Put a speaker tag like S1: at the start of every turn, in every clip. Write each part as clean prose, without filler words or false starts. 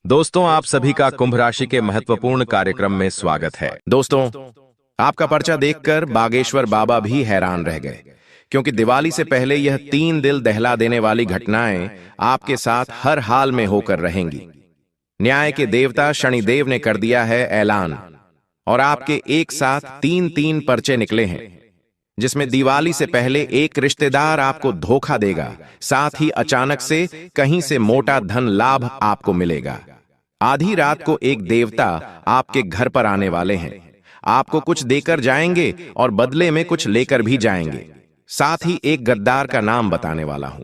S1: दोस्तों, आप सभी का कुंभ राशि के महत्वपूर्ण कार्यक्रम में स्वागत है।
S2: दोस्तों, आपका पर्चा देखकर बागेश्वर बाबा भी हैरान रह गए, क्योंकि दिवाली से पहले यह 3 दिल दहला देने वाली घटनाएं आपके साथ हर हाल में होकर रहेंगी। न्याय के देवता शनिदेव ने कर दिया है ऐलान, और आपके एक साथ 3-3 पर्चे निकले हैं, जिसमें दिवाली से पहले एक रिश्तेदार आपको धोखा देगा, साथ ही अचानक से कहीं से मोटा धन लाभ आपको मिलेगा। आधी रात को एक देवता आपके घर पर आने वाले हैं, आपको कुछ देकर जाएंगे और बदले में कुछ लेकर भी जाएंगे। साथ ही एक गद्दार का नाम बताने वाला हूं,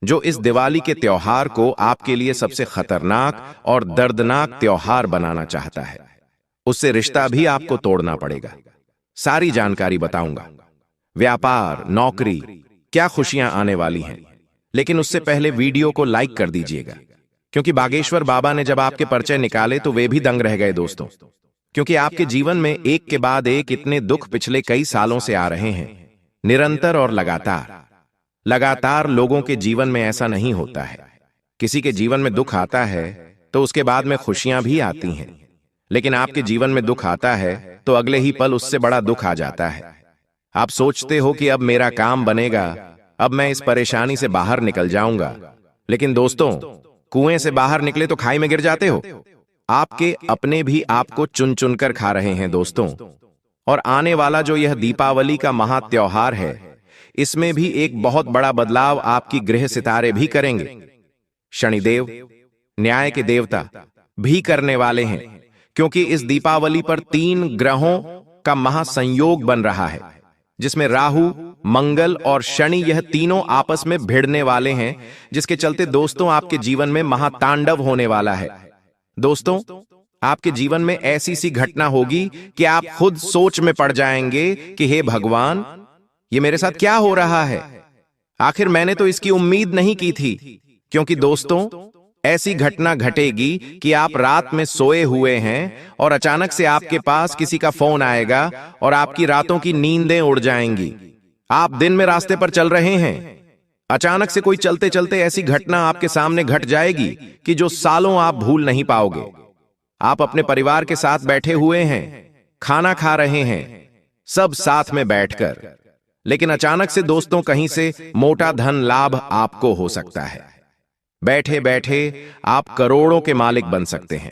S2: जो इस दिवाली के त्योहार को आपके लिए सबसे खतरनाक और दर्दनाक त्योहार बनाना चाहता है। उससे रिश्ता भी आपको तोड़ना पड़ेगा। सारी जानकारी बताऊंगा। व्यापार, नौकरी, क्या खुशियां आने वाली हैं। लेकिन उससे पहले वीडियो को लाइक कर दीजिएगा, क्योंकि बागेश्वर बाबा ने जब आपके पर्चे निकाले तो वे भी दंग रह गए दोस्तों। क्योंकि आपके जीवन में एक के बाद एक इतने दुख पिछले कई सालों से आ रहे हैं, निरंतर और लगातार लोगों के जीवन में ऐसा नहीं होता है। किसी के जीवन में दुख आता है तो उसके बाद में खुशियां भी आती हैं, लेकिन आपके जीवन में दुख आता है तो अगले ही पल उससे बड़ा दुख आ जाता है। आप सोचते हो कि अब मेरा काम बनेगा, अब मैं इस परेशानी से बाहर निकल जाऊंगा, लेकिन दोस्तों, कुएं से बाहर निकले तो खाई में गिर जाते हो। आपके अपने भी आपको चुन चुन कर खा रहे हैं दोस्तों। और आने वाला जो यह दीपावली का महा त्योहार है, इसमें भी एक बहुत बड़ा बदलाव आपकी ग्रह सितारे भी करेंगे। शनिदेव, न्याय के देवता, भी करने वाले हैं, क्योंकि इस दीपावली पर 3 ग्रहों का महासंयोग बन रहा है, जिसमें राहु, मंगल और शनि, यह तीनों आपस में भिड़ने वाले हैं, जिसके चलते दोस्तों आपके जीवन में महातांडव होने वाला है। दोस्तों, आपके जीवन में ऐसी सी घटना होगी कि आप खुद सोच में पड़ जाएंगे कि हे भगवान, ये मेरे साथ क्या हो रहा है। आखिर मैंने तो इसकी उम्मीद नहीं की थी। क्योंकि दोस्तों, ऐसी घटना घटेगी कि आप रात में सोए हुए हैं और अचानक से आपके पास किसी का फोन आएगा और आपकी रातों की नींदें उड़ जाएंगी। आप दिन में रास्ते पर चल रहे हैं, अचानक से कोई चलते चलते ऐसी घटना आपके सामने घट जाएगी कि जो सालों आप भूल नहीं पाओगे। आप अपने परिवार के साथ बैठे हुए हैं, खाना खा रहे हैं, सब साथ में बैठकर, लेकिन अचानक से दोस्तों कहीं से मोटा धन लाभ आपको हो सकता है। बैठे बैठे आप करोड़ों के मालिक बन सकते हैं।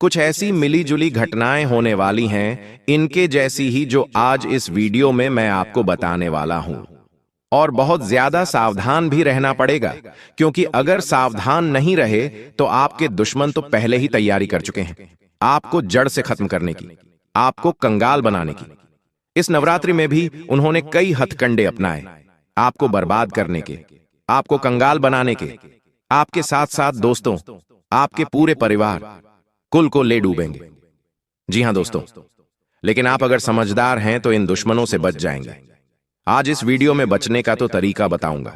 S2: कुछ ऐसी मिली जुली घटनाएं होने वाली हैं, इनके जैसी ही, जो आज इस वीडियो में मैं आपको बताने वाला हूं। और बहुत ज्यादा सावधान भी रहना पड़ेगा, क्योंकि अगर सावधान नहीं रहे तो आपके दुश्मन तो पहले ही तैयारी कर चुके हैं, आपको जड़ से खत्म करने की, आपको कंगाल बनाने की। इस नवरात्रि में भी उन्होंने कई हथकंडे अपनाए, आपको बर्बाद करने के, आपको कंगाल बनाने के। आपके साथ साथ दोस्तों, आपके पूरे परिवार, कुल को ले डूबेंगे। जी हां दोस्तों, लेकिन आप अगर समझदार हैं तो इन दुश्मनों से बच जाएंगे। आज इस वीडियो में बचने का तो तरीका बताऊंगा,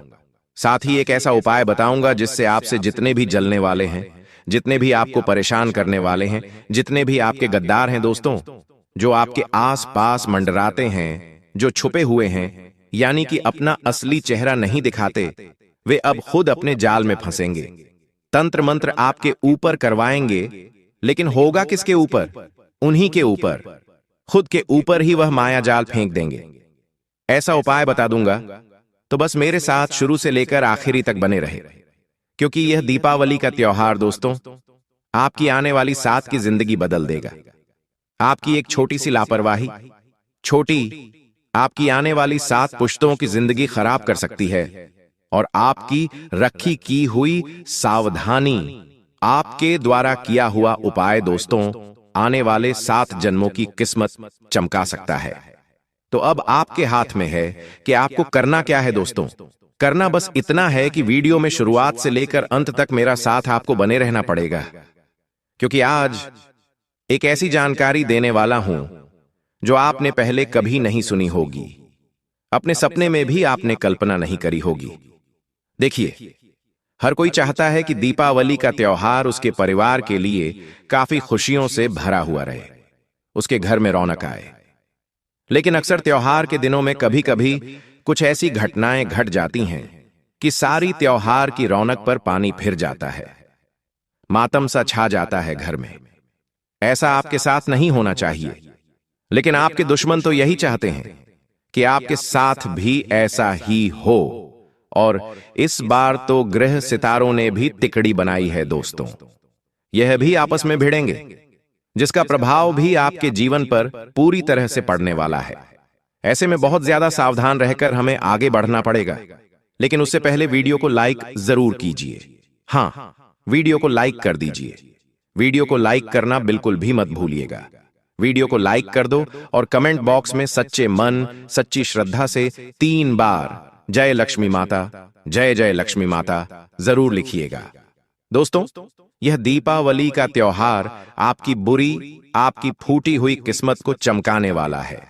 S2: साथ ही एक ऐसा उपाय बताऊंगा जिससे आपसे जितने भी जलने वाले हैं, जितने भी आपको परेशान करने वाले हैं, जितने भी आपके गद्दार हैं दोस्तों, जो आपके आस पास मंडराते हैं, जो छुपे हुए हैं, यानी कि अपना असली चेहरा नहीं दिखाते, वे अब खुद अपने जाल में फंसेंगे। तंत्र मंत्र आपके ऊपर करवाएंगे, लेकिन होगा किसके ऊपर? उन्हीं के ऊपर। खुद के ऊपर ही वह माया जाल फेंक देंगे। ऐसा उपाय बता दूंगा, तो बस मेरे साथ शुरू से लेकर आखिरी तक बने रहे, क्योंकि यह दीपावली का त्योहार दोस्तों आपकी आने वाली 7 की जिंदगी बदल देगा। आपकी एक छोटी सी लापरवाही, आपकी आने वाली 7 पुश्तों की जिंदगी खराब कर सकती है। और आपकी रखी की हुई सावधानी, आपके द्वारा किया हुआ उपाय दोस्तों आने वाले 7 जन्मों की किस्मत चमका सकता है। तो अब आपके हाथ में है कि आपको करना क्या है दोस्तों। करना बस इतना है कि वीडियो में शुरुआत से लेकर अंत तक मेरा साथ आपको बने रहना पड़ेगा, क्योंकि आज एक ऐसी जानकारी देने वाला हूं जो आपने पहले कभी नहीं सुनी होगी, अपने सपने में भी आपने कल्पना नहीं करी होगी। देखिए, हर कोई चाहता है कि दीपावली का त्योहार उसके परिवार के लिए काफी खुशियों से भरा हुआ रहे, उसके घर में रौनक आए। लेकिन अक्सर त्योहार के दिनों में कभी कभी कुछ ऐसी घटनाएं घट जाती हैं कि सारी त्योहार की रौनक पर पानी फिर जाता है। मातम सा छा जाता है घर में। ऐसा आपके साथ नहीं होना चाहिए, लेकिन आपके दुश्मन तो यही चाहते हैं कि आपके साथ भी ऐसा ही हो। और इस बार तो ग्रह सितारों ने भी तिकड़ी बनाई है दोस्तों। यह भी आपस में भिड़ेंगे, जिसका प्रभाव भी आपके जीवन पर पूरी तरह से पड़ने वाला है। ऐसे में बहुत ज्यादा सावधान रहकर हमें आगे बढ़ना पड़ेगा। लेकिन उससे पहले वीडियो को लाइक जरूर कीजिए। हाँ, वीडियो को लाइक कर दीजिए। वीडियो को लाइक करना बिल्कुल भी मत भूलिएगा। वीडियो को लाइक कर दो और कमेंट बॉक्स में सच्चे मन, सच्ची श्रद्धा से 3 बार जय लक्ष्मी माता, जय जय लक्ष्मी माता जरूर लिखिएगा। दोस्तों, यह दीपावली का त्योहार आपकी बुरी, आपकी फूटी हुई किस्मत को चमकाने वाला है।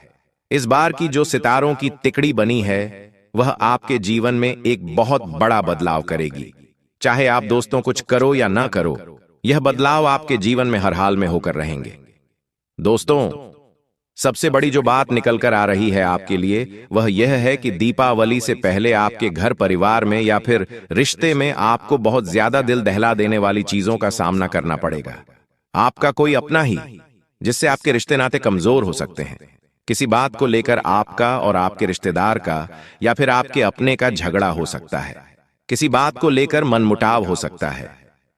S2: इस बार की जो सितारों की तिकड़ी बनी है, वह आपके जीवन में एक बहुत बड़ा बदलाव करेगी। चाहे आप दोस्तों कुछ करो या ना करो, यह बदलाव आपके जीवन में हर हाल में होकर रहेंगे। दोस्तों, सबसे बड़ी जो बात निकल कर आ रही है आपके लिए, वह यह है कि दीपावली से पहले आपके घर परिवार में या फिर रिश्ते में आपको बहुत ज्यादा दिल दहला देने वाली चीजों का सामना करना पड़ेगा। आपका कोई अपना ही, जिससे आपके रिश्ते नाते कमजोर हो सकते हैं। किसी बात को लेकर आपका और आपके रिश्तेदार का या फिर आपके अपने का झगड़ा हो सकता है। किसी बात को लेकर मनमुटाव हो सकता है।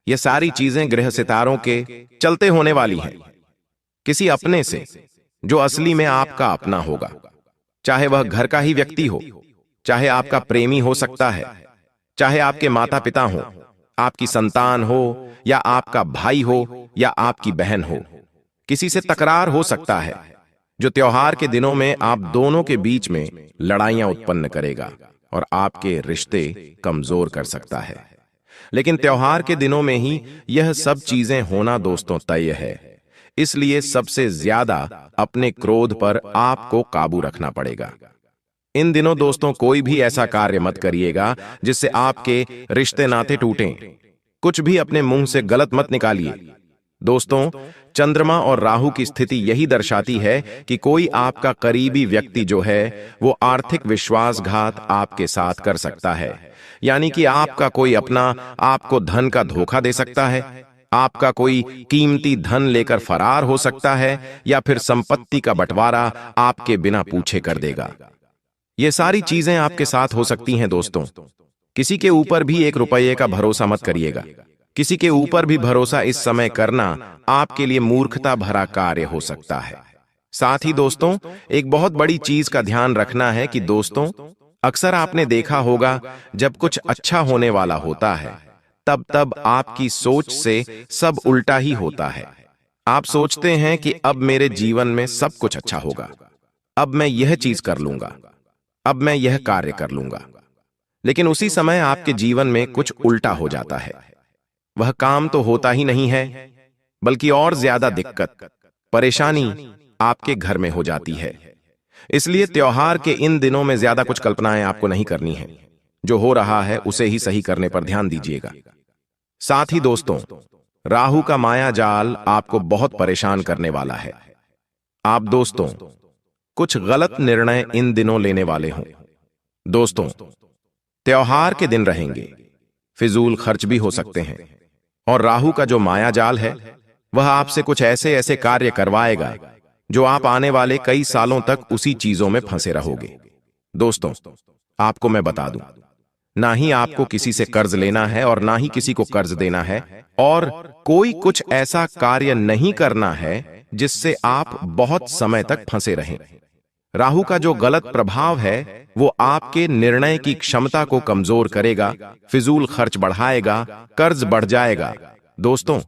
S2: यह सारी चीजें ग्रह सितारों के चलते होने वाली हैं। किसी अपने से जो असली में आपका अपना होगा, चाहे वह घर का ही व्यक्ति हो, चाहे आपका प्रेमी हो सकता है, चाहे आपके माता पिता हो, आपकी संतान हो या आपका भाई हो या आपकी बहन हो। किसी से तकरार हो सकता है, जो त्योहार के दिनों में आप दोनों के बीच में लड़ाइयां उत्पन्न करेगा और आपके रिश्ते कमजोर कर सकता है। लेकिन त्योहार के दिनों में ही यह सब चीजें होना दोस्तों तय है। इसलिए सबसे ज्यादा अपने क्रोध पर आपको काबू रखना पड़ेगा। इन दिनों दोस्तों कोई भी ऐसा कार्य मत करिएगा जिससे आपके रिश्ते नाते टूटें। कुछ भी अपने मुंह से गलत मत निकालिए। दोस्तों, चंद्रमा और राहु की स्थिति यही दर्शाती है कि कोई आपका करीबी व्यक्ति जो है वो आर्थिक विश्वासघात आपके साथ कर सकता है। यानी कि आपका कोई अपना आपको धन का धोखा दे सकता है, आपका कोई कीमती धन लेकर फरार हो सकता है या फिर संपत्ति का बंटवारा आपके बिना पूछे कर देगा। ये सारी चीजें आपके साथ हो सकती हैं दोस्तों। किसी के ऊपर भी 1 रुपये का भरोसा मत करिएगा। किसी के ऊपर भी भरोसा इस समय करना आपके लिए मूर्खता भरा कार्य हो सकता है। साथ ही दोस्तों, एक बहुत बड़ी चीज का ध्यान रखना है कि दोस्तों, अक्सर आपने देखा होगा जब कुछ अच्छा होने वाला होता है तब आपकी सोच से सब उल्टा ही होता है। आप सोचते हैं कि अब मेरे जीवन में सब कुछ अच्छा होगा, अब मैं यह चीज कर लूंगा, अब मैं यह कार्य कर लूंगा। लेकिन उसी समय आपके जीवन में कुछ उल्टा हो जाता है। वह काम तो होता ही नहीं है, बल्कि और ज्यादा दिक्कत, परेशानी आपके घर में हो जाती है। इसलिए त्योहार के इन दिनों में ज्यादा कुछ कल्पनाएं आपको नहीं करनी है। जो हो रहा है उसे ही सही करने पर ध्यान दीजिएगा। साथ ही दोस्तों, राहु का माया जाल आपको बहुत परेशान करने वाला है। आप दोस्तों कुछ गलत निर्णय इन दिनों लेने वाले हों। दोस्तों, त्योहार के दिन रहेंगे, फिजूल खर्च भी हो सकते हैं और राहु का जो माया जाल है वह आपसे कुछ ऐसे ऐसे कार्य करवाएगा जो आप आने वाले कई सालों तक उसी चीजों में फंसे रहोगे। दोस्तों, आपको मैं बता दूं, ना ही आपको किसी से कर्ज लेना है और ना ही किसी को कर्ज देना है, और कोई कुछ ऐसा कार्य नहीं करना है जिससे आप बहुत समय तक फंसे रहें। राहु का जो गलत प्रभाव है वो आपके निर्णय की क्षमता को कमजोर करेगा, फिजूल खर्च बढ़ाएगा, कर्ज बढ़ जाएगा। दोस्तों,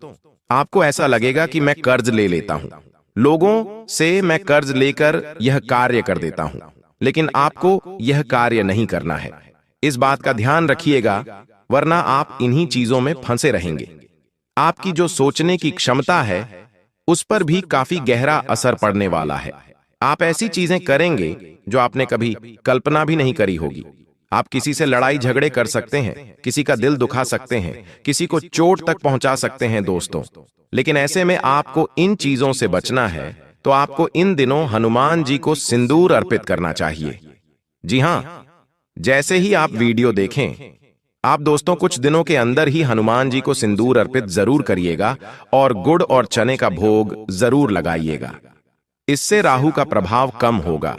S2: आपको ऐसा लगेगा कि मैं कर्ज ले लेता हूं, लोगों से मैं कर्ज लेकर यह कार्य कर देता हूं, लेकिन आपको यह कार्य नहीं करना है। इस बात का ध्यान रखिएगा, वरना आप इन्हीं चीजों में फंसे रहेंगे। आपकी जो सोचने की क्षमता है उस पर भी काफी गहरा असर पड़ने वाला है। आप ऐसी चीजें करेंगे जो आपने कभी कल्पना भी नहीं करी होगी। आप किसी से लड़ाई झगड़े कर सकते हैं, किसी का दिल दुखा सकते हैं, किसी को चोट तक पहुंचा सकते हैं दोस्तों। लेकिन ऐसे में आपको इन चीजों से बचना है तो आपको इन दिनों हनुमान जी को सिंदूर अर्पित करना चाहिए। जी हां, जैसे ही आप वीडियो देखें आप दोस्तों कुछ दिनों के अंदर ही हनुमान जी को सिंदूर अर्पित जरूर करिएगा और गुड़ और चने का भोग जरूर लगाइएगा। इससे राहु का प्रभाव कम होगा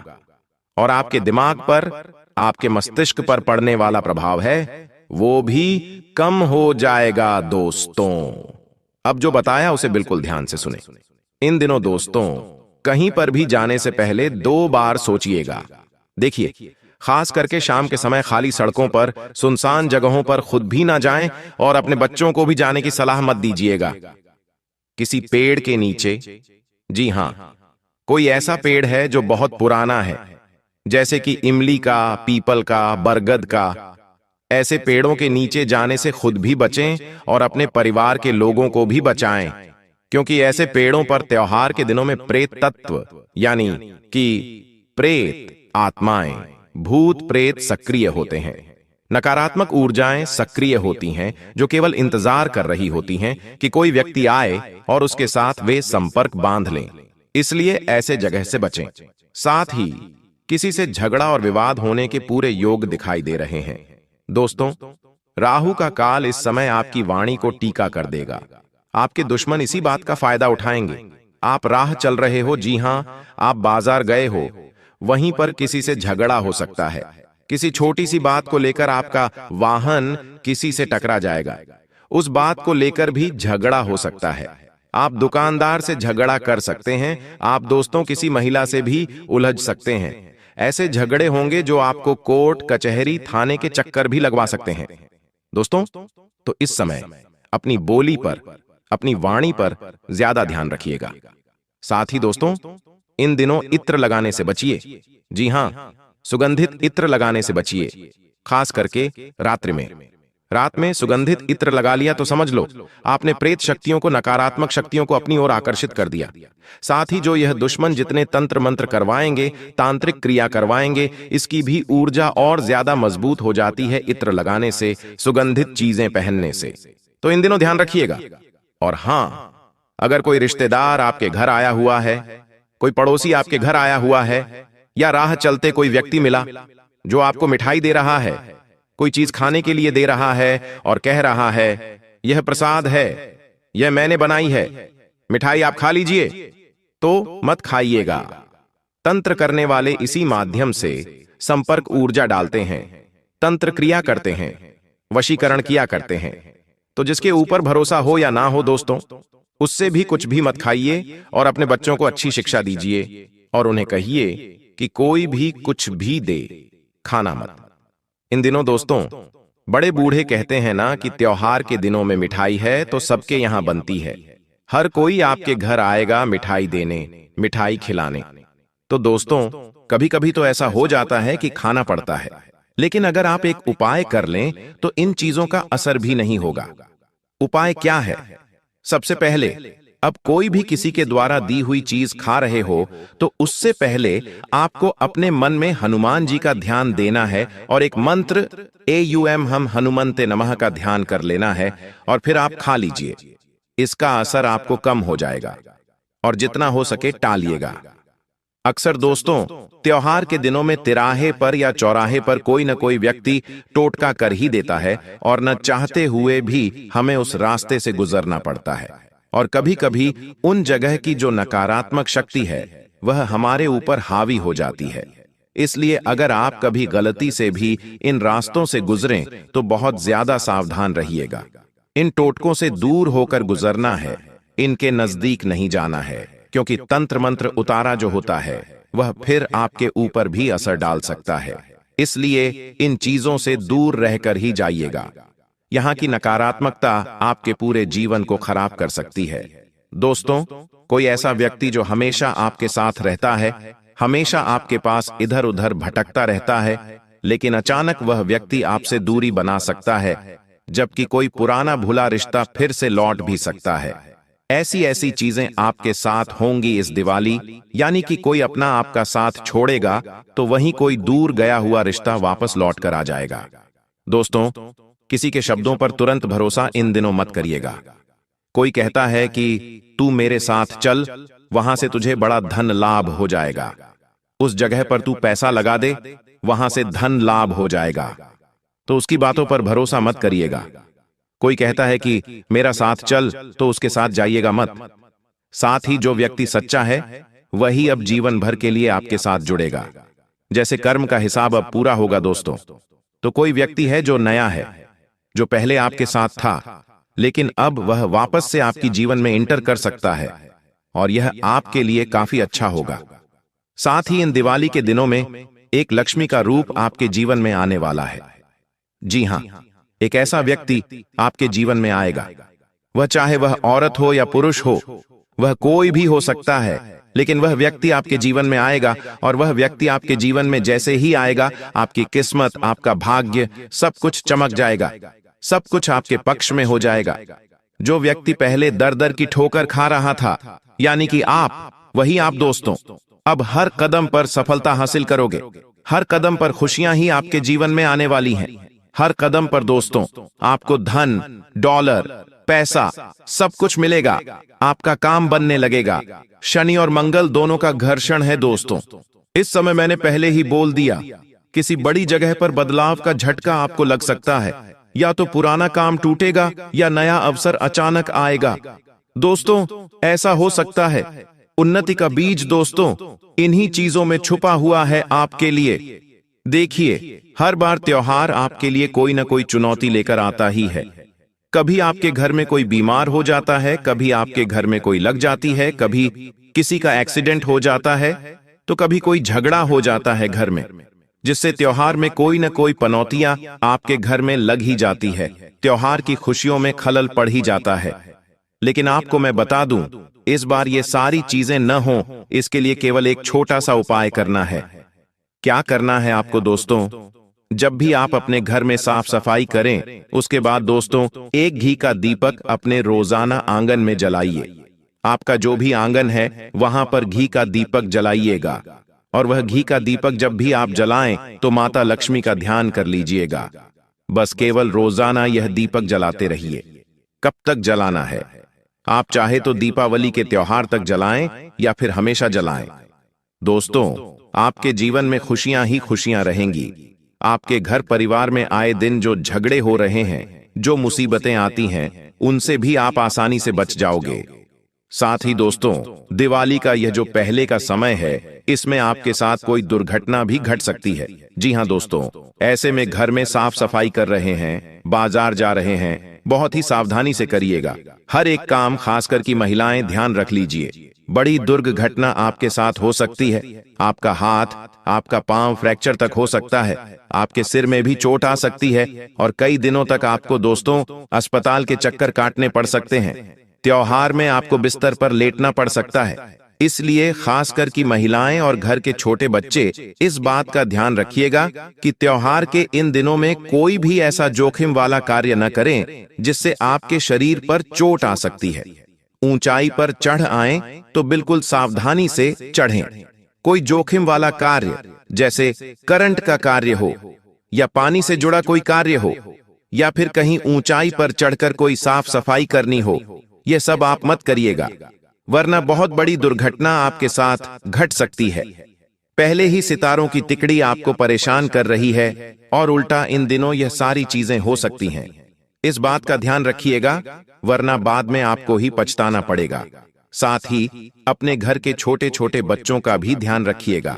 S2: और आपके दिमाग पर, आपके मस्तिष्क पर पड़ने वाला प्रभाव है वो भी कम हो जाएगा दोस्तों। अब जो बताया उसे बिल्कुल ध्यान से सुने। इन दिनों दोस्तों कहीं पर भी जाने से पहले 2 बार सोचिएगा। देखिए, खास करके शाम के समय खाली सड़कों पर, सुनसान जगहों पर खुद भी ना जाएं और अपने बच्चों को भी जाने की सलाह मत दीजिएगा। किसी पेड़ के नीचे, जी हां, कोई ऐसा पेड़ है जो बहुत पुराना है, जैसे कि इमली का, पीपल का, बरगद का, ऐसे पेड़ों के नीचे जाने से खुद भी बचें और अपने परिवार के लोगों को भी बचाएं, क्योंकि ऐसे पेड़ों पर त्योहार के दिनों में प्रेत तत्व यानी कि प्रेत आत्माएं, भूत प्रेत सक्रिय होते हैं। नकारात्मक ऊर्जाएं सक्रिय होती हैं जो केवल इंतजार कर रही होती हैं कि कोई व्यक्ति आए और उसके साथ वे संपर्क बांध लें। इसलिए ऐसे जगह से बचें। साथ ही किसी से झगड़ा और विवाद होने के पूरे योग दिखाई दे रहे हैं। दोस्तों, राहु का काल इस समय आपकी वाणी को टीका कर देगा। आपके दुश्मन इसी बात का फायदा उठाएंगे। आप राह चल रहे हो, जी हां, आप बाजार गए हो, वहीं पर किसी से झगड़ा हो सकता है। किसी छोटी सी बात को लेकर आपका वाहन किसी से टकरा जाएगा। उस बात को लेकर भी झगड़ा हो सकता है। आप दुकानदार से झगड़ा कर सकते हैं। आप दोस्तों किसी महिला से भी उलझ सकते हैं। ऐसे झगड़े होंगे जो आपको कोर्ट, कचहरी, थाने के चक्कर भी लगवा सकते हैं। दोस्तों, तो इस समय अपनी बोली पर, अपनी वाणी पर ज्यादा ध्यान रखिएगा। साथ ही दोस्तों, इन दिनों इत्र लगाने से बचिए। जी हां, सुगंधित इत्र लगाने से बचिए, खास करके रात्रि में। रात में सुगंधित इत्र लगा लिया तो समझ लो आपने प्रेत शक्तियों को, नकारात्मक शक्तियों को अपनी ओर आकर्षित कर दिया। साथ ही जो यह दुश्मन जितने तंत्र मंत्र करवाएंगे, तांत्रिक क्रिया करवाएंगे, इसकी भी ऊर्जा और ज्यादा मजबूत हो जाती है इत्र लगाने से, सुगंधित चीजें पहनने से। तो इन दिनों ध्यान रखिएगा। और हां, अगर कोई रिश्तेदार आपके घर आया हुआ है, कोई पड़ोसी आपके घर आया हुआ है, या राह चलते कोई व्यक्ति मिला जो आपको मिठाई दे रहा है, कोई चीज खाने के लिए दे रहा है और कह रहा है यह प्रसाद है, यह मैंने बनाई है, मिठाई आप खा लीजिए, तो मत खाइएगा। तंत्र करने वाले इसी माध्यम से संपर्क ऊर्जा डालते हैं, तंत्र क्रिया करते हैं, वशीकरण किया करते हैं। तो जिसके ऊपर भरोसा हो या ना हो दोस्तों, उससे भी कुछ भी मत खाइए और अपने बच्चों को अच्छी शिक्षा दीजिए और उन्हें कहिए कि कोई भी कुछ भी दे, खाना मत। इन दिनों दोस्तों बड़े बूढ़े कहते हैं ना कि त्योहार के दिनों में मिठाई है तो सबके यहां बनती है। हर कोई आपके घर आएगा मिठाई देने, मिठाई खिलाने। तो दोस्तों कभी कभी तो ऐसा हो जाता है कि खाना पड़ता है, लेकिन अगर आप एक उपाय कर लें तो इन चीजों का असर भी नहीं होगा। उपाय क्या है? सबसे पहले, अब कोई भी किसी के द्वारा दी हुई चीज खा रहे हो तो उससे पहले आपको अपने मन में हनुमान जी का ध्यान देना है और एक मंत्र AUM हम हनुमन्ते नमः का ध्यान कर लेना है और फिर आप खा लीजिए। इसका असर आपको कम हो जाएगा और जितना हो सके टालिएगा। अक्सर दोस्तों त्योहार के दिनों में तिराहे पर या चौराहे पर कोई न कोई व्यक्ति टोटका कर ही देता है और न चाहते हुए भी हमें उस रास्ते से गुजरना पड़ता है। और कभी कभी उन जगह की जो नकारात्मक शक्ति है वह हमारे ऊपर हावी हो जाती है। इसलिए अगर आप कभी गलती से भी इन रास्तों से गुजरें तो बहुत ज्यादा सावधान रहिएगा। इन टोटकों से दूर होकर गुजरना है, इनके नजदीक नहीं जाना है, क्योंकि तंत्र मंत्र उतारा जो होता है वह फिर आपके ऊपर भी असर डाल सकता है। इसलिए इन चीजों से दूर रहकर ही जाइएगा। यहाँ की नकारात्मकता आपके पूरे जीवन को खराब कर सकती है। दोस्तों, कोई ऐसा व्यक्ति जो हमेशा आपके साथ रहता है, हमेशा आपके पास इधर उधर भटकता रहता है, लेकिन अचानक वह व्यक्ति आपसे दूरी बना सकता है, जबकि कोई पुराना भुला रिश्ता फिर से लौट भी सकता है। ऐसी ऐसी चीजें आपके साथ होंगी इस दिवाली, यानी कि कोई अपना आपका साथ छोड़ेगा तो वहीं कोई दूर गया हुआ रिश्ता वापस लौट कर आ जाएगा। दोस्तों, किसी के शब्दों पर तुरंत भरोसा इन दिनों मत करिएगा। कोई कहता है कि तू मेरे साथ चल, वहां से तुझे बड़ा धन लाभ हो जाएगा, उस जगह पर तू पैसा लगा दे, वहां से धन लाभ हो जाएगा। तो उसकी बातों पर भरोसा मत करिएगा। कोई कहता है कि मेरा साथ चल, तो उसके साथ जाइएगा मत। साथ ही जो व्यक्ति सच्चा है वही अब जीवन भर के लिए आपके साथ जुड़ेगा। जैसे कर्म का हिसाब अब पूरा होगा दोस्तों। तो कोई व्यक्ति है जो नया है, जो पहले आपके साथ था, लेकिन अब वह वापस से आपकी जीवन में इंटर कर सकता है, और यह आपके लिए काफी अच्छा होगा। साथ ही इन दिवाली के दिनों में एक लक्ष्मी का रूप आपके जीवन में आने वाला है। जी हां, एक ऐसा व्यक्ति आपके जीवन में आएगा। वह चाहे वह औरत हो या पुरुष हो, वह कोई भी हो सकता है, लेकिन वह व्यक्ति आपके जीवन में आएगा, और वह व्यक्ति आपके जीवन में जैसे ही आएगा, आपकी किस्मत, आपका भाग्य, सब कुछ चमक जाएगा, सब कुछ आपके पक्ष में हो जाएगा। जो व्यक्ति पहले दर दर की ठोकर खा रहा था, यानी कि आप, वही आप दोस्तों, अब हर कदम पर सफलता हासिल करोगे। हर कदम पर खुशियां ही आपके जीवन में आने वाली हैं। हर कदम पर दोस्तों आपको धन, डॉलर, पैसा, सब कुछ मिलेगा। आपका काम बनने लगेगा। शनि और मंगल दोनों का घर्षण है दोस्तों। इस समय मैंने पहले ही बोल दिया, किसी बड़ी जगह पर बदलाव का झटका आपको लग सकता है। या तो पुराना काम टूटेगा या नया अवसर अचानक आएगा। दोस्तों ऐसा हो सकता है। उन्नति का बीज दोस्तों इन्हीं चीजों में छुपा हुआ है आपके लिए। देखिए, हर बार त्योहार आपके लिए कोई ना कोई चुनौती लेकर आता ही है। कभी आपके घर में कोई बीमार हो जाता है, कभी आपके घर में कोई लग जाती है, कभी किसी का एक्सीडेंट हो जाता है, तो कभी कोई झगड़ा हो जाता है घर में, जिससे त्योहार में कोई न कोई पनौतियां आपके घर में लग ही जाती है। त्योहार की खुशियों में खलल पड़ ही जाता है। लेकिन आपको मैं बता दूं, इस बार ये सारी चीजें न हों, इसके लिए केवल एक छोटा सा उपाय करना है। क्या करना है आपको दोस्तों? जब भी आप अपने घर में साफ सफाई करें, उसके बाद दोस्तों एक घी का दीपक अपने रोजाना आंगन में जलाइए। आपका जो भी आंगन है वहां पर घी का दीपक जलाइएगा, और वह घी का दीपक जब भी आप जलाएं तो माता लक्ष्मी का ध्यान कर लीजिएगा। बस केवल रोजाना यह दीपक जलाते रहिए। कब तक जलाना है? आप चाहे तो दीपावली के त्योहार तक जलाएं या फिर हमेशा जलाएं। दोस्तों आपके जीवन में खुशियां ही खुशियां रहेंगी। आपके घर परिवार में आए दिन जो झगड़े हो रहे हैं, जो मुसीबतें आती हैं, उनसे भी आप आसानी से बच जाओगे। साथ ही दोस्तों दिवाली का यह जो पहले का समय है, इसमें आपके साथ कोई दुर्घटना भी घट सकती है। जी हां दोस्तों, ऐसे में घर में साफ सफाई कर रहे हैं, बाजार जा रहे हैं, बहुत ही सावधानी से करिएगा। हर एक काम, खासकर की महिलाएं, ध्यान रख लीजिए। बड़ी दुर्घटना आपके साथ हो सकती है। आपका हाथ, आपका पांव फ्रैक्चर तक हो सकता है। आपके सिर में भी चोट आ सकती है, और कई दिनों तक आपको दोस्तों अस्पताल के चक्कर काटने पड़ सकते हैं। त्योहार में आपको बिस्तर पर लेटना पड़ सकता है। इसलिए खासकर की महिलाएं और घर के छोटे बच्चे इस बात का ध्यान रखिएगा कि त्योहार के इन दिनों में कोई भी ऐसा जोखिम वाला कार्य न करें जिससे आपके शरीर पर चोट आ सकती है। ऊंचाई पर चढ़ आएं तो बिल्कुल सावधानी से चढ़ें। कोई जोखिम वाला कार्य, जैसे करंट का कार्य हो, या पानी से जुड़ा कोई कार्य हो, या फिर कहीं ऊंचाई पर चढ़कर कोई साफ सफाई करनी हो, यह सब आप मत करिएगा, वरना बहुत बड़ी दुर्घटना आपके साथ घट सकती है। पहले ही सितारों की तिकड़ी आपको परेशान कर रही है, और उल्टा इन दिनों यह सारी चीजें हो सकती हैं। इस बात का ध्यान रखिएगा, वरना बाद में आपको ही पछताना पड़ेगा। साथ ही अपने घर के छोटे छोटे बच्चों का भी ध्यान रखिएगा।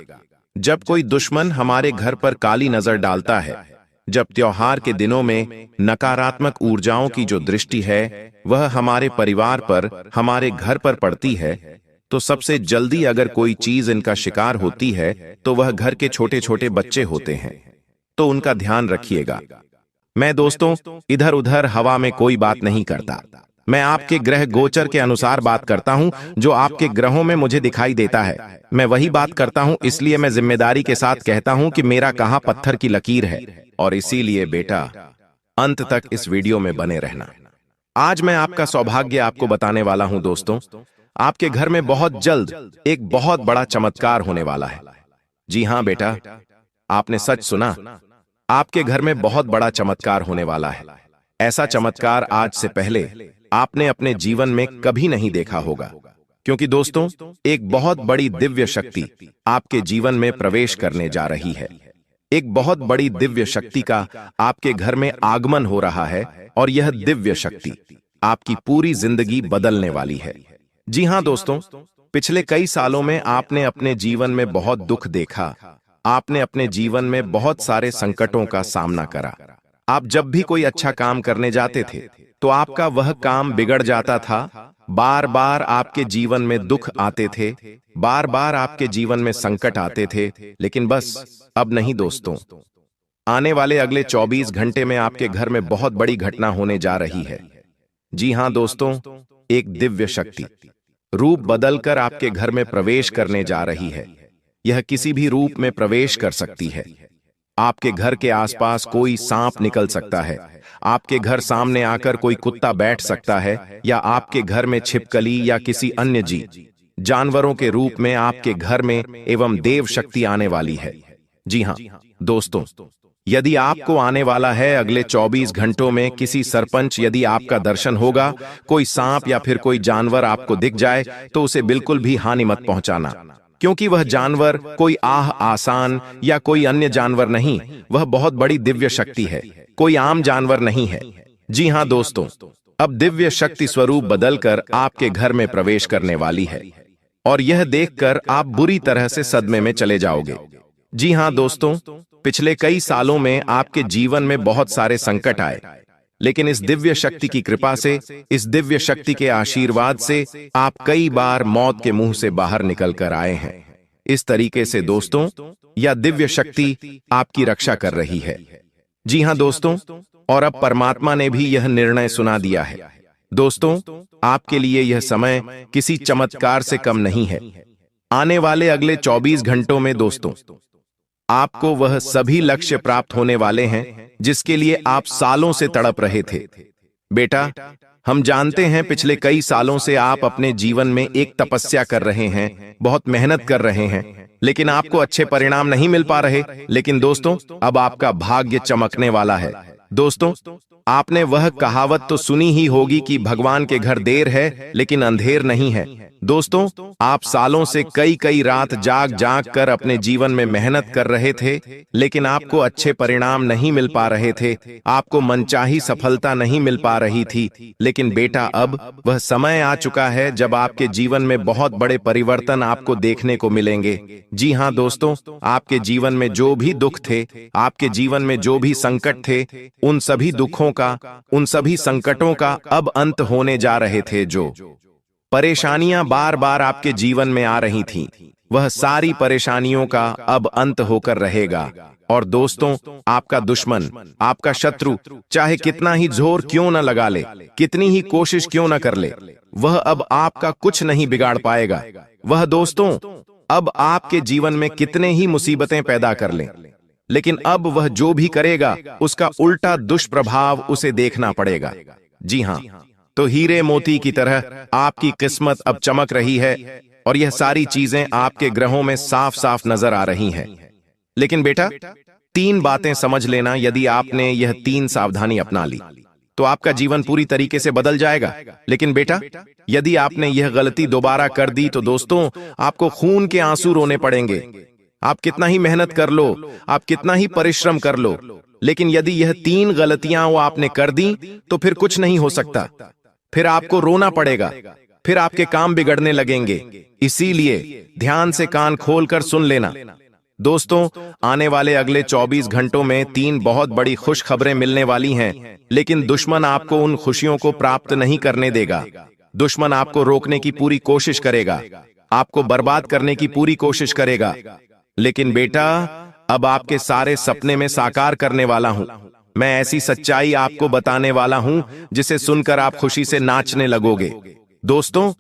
S2: जब कोई दुश्मन हमारे घर पर काली नजर डालता है, जब त्योहार के दिनों में नकारात्मक ऊर्जाओं की जो दृष्टि है वह हमारे परिवार पर, हमारे घर पर पड़ती है, तो सबसे जल्दी अगर कोई चीज इनका शिकार होती है तो वह घर के छोटे छोटे बच्चे होते हैं। तो उनका ध्यान रखिएगा। मैं दोस्तों इधर उधर हवा में कोई बात नहीं करता। मैं आपके ग्रह गोचर के अनुसार बात करता हूं, जो आपके ग्रहों में मुझे दिखाई देता है। मैं वही बात करता हूं, इसलिए मैं जिम्मेदारी के साथ कहता हूं कि मेरा कहां पत्थर की लकीर है। और इसीलिए बेटा अंत तक इस वीडियो में बने रहना। आज मैं आपका सौभाग्य आपको बताने वाला हूं दोस्तों। आपके घर में बहुत जल्द एक बहुत बड़ा चमत्कार होने वाला है। जी हां बेटा, आपने सच सुना। आपके घर में बहुत बड़ा चमत्कार होने वाला है। ऐसा चमत्कार आज से पहले आपने अपने जीवन में कभी नहीं देखा होगा, क्योंकि दोस्तों एक बहुत बड़ी दिव्य शक्ति आपके जीवन में प्रवेश करने जा रही है। एक बहुत बड़ी दिव्य शक्ति का आपके घर में आगमन हो रहा है और यह दिव्य शक्ति आपकी पूरी जिंदगी बदलने वाली है। जी हां दोस्तों, पिछले कई सालों में आपने अपने जीवन में बहुत दुख देखा, आपने अपने जीवन में बहुत सारे संकटों का सामना करा। आप जब भी कोई अच्छा काम करने जाते थे तो आपका वह काम बिगड़ जाता था, बार बार आपके जीवन में दुख आते थे, बार बार आपके जीवन में संकट आते थे। लेकिन बस अब नहीं दोस्तों, आने वाले अगले 24 घंटे में आपके घर में बहुत बड़ी घटना होने जा रही है। जी हां दोस्तों, एक दिव्य शक्ति रूप बदलकर आपके घर में प्रवेश करने जा रही है। यह किसी भी रूप में प्रवेश कर सकती है। आपके घर के आसपास कोई सांप निकल सकता है, आपके घर सामने आकर कोई कुत्ता बैठ सकता है, या आपके घर में छिपकली या किसी अन्य जानवरों के रूप में आपके घर में एवं देव शक्ति आने वाली है। जी हां दोस्तों, यदि आपको आने वाला है अगले 24 घंटों में किसी सरपंच यदि आपका दर्शन होगा, कोई सांप या फिर कोई जानवर आपको दिख जाए तो उसे बिल्कुल भी हानि मत पहुंचाना, क्योंकि वह जानवर कोई आसान या कोई अन्य जानवर नहीं, वह बहुत बड़ी दिव्य शक्ति है, कोई आम जानवर नहीं है। जी हां दोस्तों, अब दिव्य शक्ति स्वरूप बदलकर आपके घर में प्रवेश करने वाली है और यह देखकर आप बुरी तरह से सदमे में चले जाओगे। जी हां दोस्तों, पिछले कई सालों में आपके जीवन में बहुत सारे संकट आए, लेकिन इस दिव्य शक्ति की कृपा से, इस दिव्य शक्ति के आशीर्वाद से आप कई बार मौत के मुंह से बाहर निकल कर आए हैं। इस तरीके से दोस्तों, यह दिव्य शक्ति आपकी रक्षा कर रही है। जी हां दोस्तों, और अब परमात्मा ने भी यह निर्णय सुना दिया है। दोस्तों, आपके लिए यह समय किसी चमत्कार से कम नहीं है। आने वाले अगले 24 घंटों में दोस्तों, आपको वह सभी लक्ष्य प्राप्त होने वाले हैं जिसके लिए आप सालों से तड़प रहे थे। बेटा, हम जानते हैं पिछले कई सालों से आप अपने जीवन में एक तपस्या कर रहे हैं, बहुत मेहनत कर रहे हैं, लेकिन आपको अच्छे परिणाम नहीं मिल पा रहे। लेकिन दोस्तों, अब आपका भाग्य चमकने वाला है। दोस्तों, आपने वह कहावत तो सुनी ही होगी कि भगवान के घर देर है लेकिन अंधेर नहीं है। दोस्तों, आप सालों से कई रात जाग जाग कर अपने जीवन में मेहनत कर रहे थे, लेकिन आपको अच्छे परिणाम नहीं मिल पा रहे थे, आपको मनचाही सफलता नहीं मिल पा रही थी। लेकिन बेटा, अब वह समय आ चुका है जब आपके जीवन में बहुत बड़े परिवर्तन आपको देखने को मिलेंगे। जी हां दोस्तों, आपके जीवन में जो भी दुख थे, आपके जीवन में जो भी संकट थे, उन सभी दुखों का, उन सभी संकटों का अब अंत होने जा रहे थे। जो परेशानियां बार बार आपके जीवन में आ रही थीं, वह सारी परेशानियों का अब अंत होकर रहेगा। और दोस्तों, आपका दुश्मन, आपका शत्रु चाहे कितना ही जोर क्यों न लगा ले, कितनी ही कोशिश क्यों न कर ले, वह अब आपका कुछ नहीं बिगाड़ पाएगा। वह दोस्तों अब आपके जीवन में कितने ही मुसीबतें पैदा कर ले, लेकिन अब वह जो भी करेगा उसका उल्टा दुष्प्रभाव उसे देखना पड़ेगा। जी हां, तो हीरे मोती की तरह आपकी किस्मत अब चमक रही है और यह सारी चीजें आपके ग्रहों में साफ साफ नजर आ रही हैं। लेकिन बेटा, 3 बातें समझ लेना, यदि आपने यह 3 सावधानी अपना ली तो आपका जीवन पूरी तरीके से बदल जाएगा। लेकिन बेटा, यदि आपने यह गलती दोबारा कर दी तो दोस्तों, आपको खून के आंसू रोने पड़ेंगे। आप कितना ही मेहनत कर लो, आप कितना ही परिश्रम कर लो, लेकिन यदि यह 3 गलतियां वो आपने कर दी तो फिर कुछ नहीं हो सकता, फिर आपको रोना पड़ेगा, फिर आपके काम बिगड़ने लगेंगे। इसीलिए ध्यान से कान खोलकर सुन लेना। दोस्तों, आने वाले अगले 24 घंटों में 3 बहुत बड़ी खुश खबरें मिलने वाली हैं, लेकिन दुश्मन आपको उन खुशियों को प्राप्त नहीं करने देगा। दुश्मन आपको रोकने की पूरी कोशिश करेगा, आपको बर्बाद करने की पूरी कोशिश करेगा। लेकिन बेटा, अब आपके सारे सपने में साकार करने वाला हूं। मैं ऐसी सच्चाई आपको बताने वाला हूं जिसे सुनकर आप खुशी से नाचने लगोगे। दोस्तों,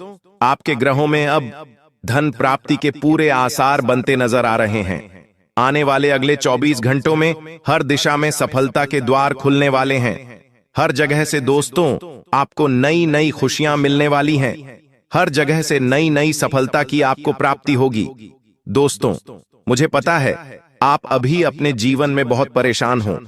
S2: आपके ग्रहों में अब धन प्राप्ति के पूरे आसार बनते नजर आ रहे हैं। आने वाले अगले 24 घंटों में हर दिशा में सफलता के द्वार खुलने वाले हैं। हर जगह से दोस्तों आपको नई नई खुशियां मिलने वाली हैं। हर जगह से नई नई सफलता की आपको प्राप्ति होगी। दोस्तों, मुझे पता है आप अभी अपने जीवन में बहुत परेशान हो,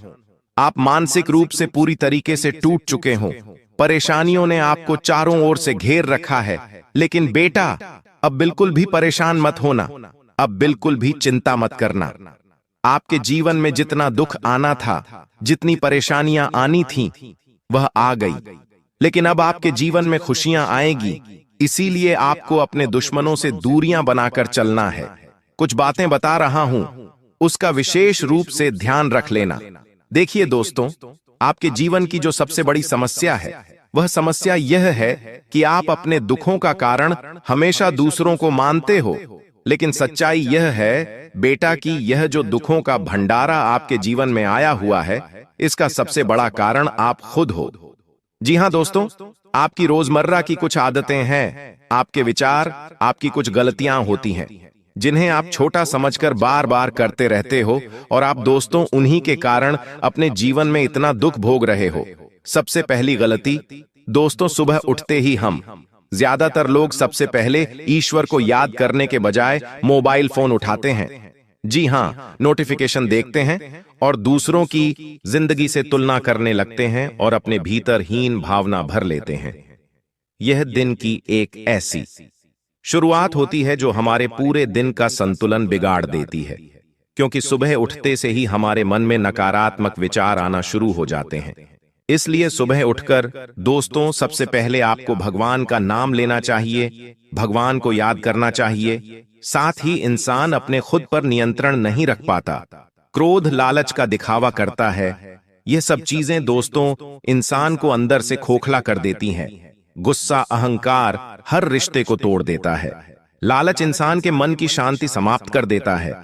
S2: आप मानसिक रूप से पूरी तरीके से टूट चुके हो, परेशानियों ने आपको चारों ओर से घेर रखा है। लेकिन बेटा, अब बिल्कुल भी परेशान मत होना, अब बिल्कुल भी चिंता मत करना। आपके जीवन में जितना दुख आना था, जितनी परेशानियां आनी थीं, वह आ गई। लेकिन अब आपके जीवन में खुशियां आएगी, इसीलिए आपको अपने दुश्मनों से दूरियां बनाकर चलना है। कुछ बातें बता रहा हूं, उसका विशेष रूप से ध्यान रख लेना। देखिए दोस्तों, आपके जीवन की जो सबसे बड़ी समस्या है, वह समस्या यह है कि आप अपने दुखों का कारण हमेशा दूसरों को मानते हो। लेकिन सच्चाई यह है बेटा कि यह जो दुखों का भंडारा आपके जीवन में आया हुआ है, इसका सबसे बड़ा कारण आप खुद हो। जी हां दोस्तों, आपकी रोजमर्रा की कुछ आदतें हैं, आपके विचार, आपकी कुछ गलतियां होती हैं, जिन्हें आप छोटा समझकर बार बार करते रहते हो, और आप दोस्तों उन्हीं के कारण अपने जीवन में इतना दुख भोग रहे हो। सबसे पहली गलती दोस्तों, सुबह उठते ही हम ज्यादातर लोग सबसे पहले ईश्वर को याद करने के बजाय मोबाइल फोन उठाते हैं। जी हां, नोटिफिकेशन देखते हैं और दूसरों की जिंदगी से तुलना करने लगते हैं और अपने भीतर हीन भावना भर लेते हैं। यह दिन की एक ऐसी शुरुआत होती है जो हमारे पूरे दिन का संतुलन बिगाड़ देती है, क्योंकि सुबह उठते से ही हमारे मन में नकारात्मक विचार आना शुरू हो जाते हैं। इसलिए सुबह उठकर दोस्तों सबसे पहले आपको भगवान का नाम लेना चाहिए, भगवान को याद करना चाहिए। साथ ही इंसान अपने खुद पर नियंत्रण नहीं रख पाता, क्रोध लालच का दिखावा करता है। यह सब चीजें दोस्तों इंसान को अंदर से खोखला कर देती हैं। गुस्सा, अहंकार हर रिश्ते को तोड़ देता है। लालच इंसान के मन की शांति समाप्त कर देता है।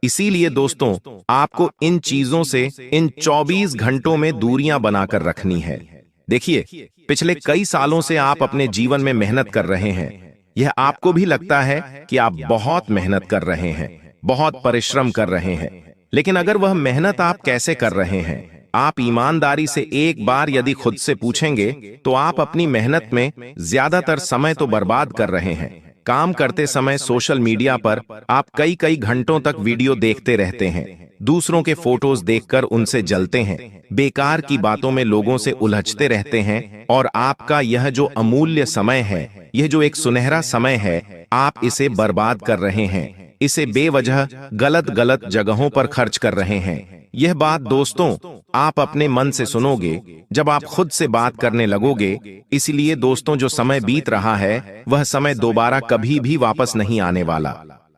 S2: इसीलिए दोस्तों आपको इन चीजों से इन 24 घंटों में दूरियां बनाकर रखनी है। देखिए, पिछले कई सालों से आप अपने जीवन में मेहनत कर रहे हैं। यह आपको भी लगता है कि आप बहुत मेहनत कर रहे हैं, बहुत परिश्रम कर रहे हैं। लेकिन अगर वह मेहनत आप कैसे कर रहे हैं, आप ईमानदारी से एक बार यदि खुद से पूछेंगे, तो आप अपनी मेहनत में ज्यादातर समय तो बर्बाद कर रहे हैं। काम करते समय सोशल मीडिया पर आप कई कई घंटों तक वीडियो देखते रहते हैं, दूसरों के फोटोज देखकर उनसे जलते हैं, बेकार की बातों में लोगों से उलझते रहते हैं, और आपका यह जो अमूल्य समय है, यह जो एक सुनहरा समय है, आप इसे बर्बाद कर रहे हैं। इसे बेवजह गलत गलत जगहों पर खर्च कर रहे हैं। यह बात दोस्तों आप अपने मन से सुनोगे जब आप खुद से बात करने लगोगे। इसलिए दोस्तों जो समय बीत रहा है, वह समय दोबारा कभी भी वापस नहीं आने वाला।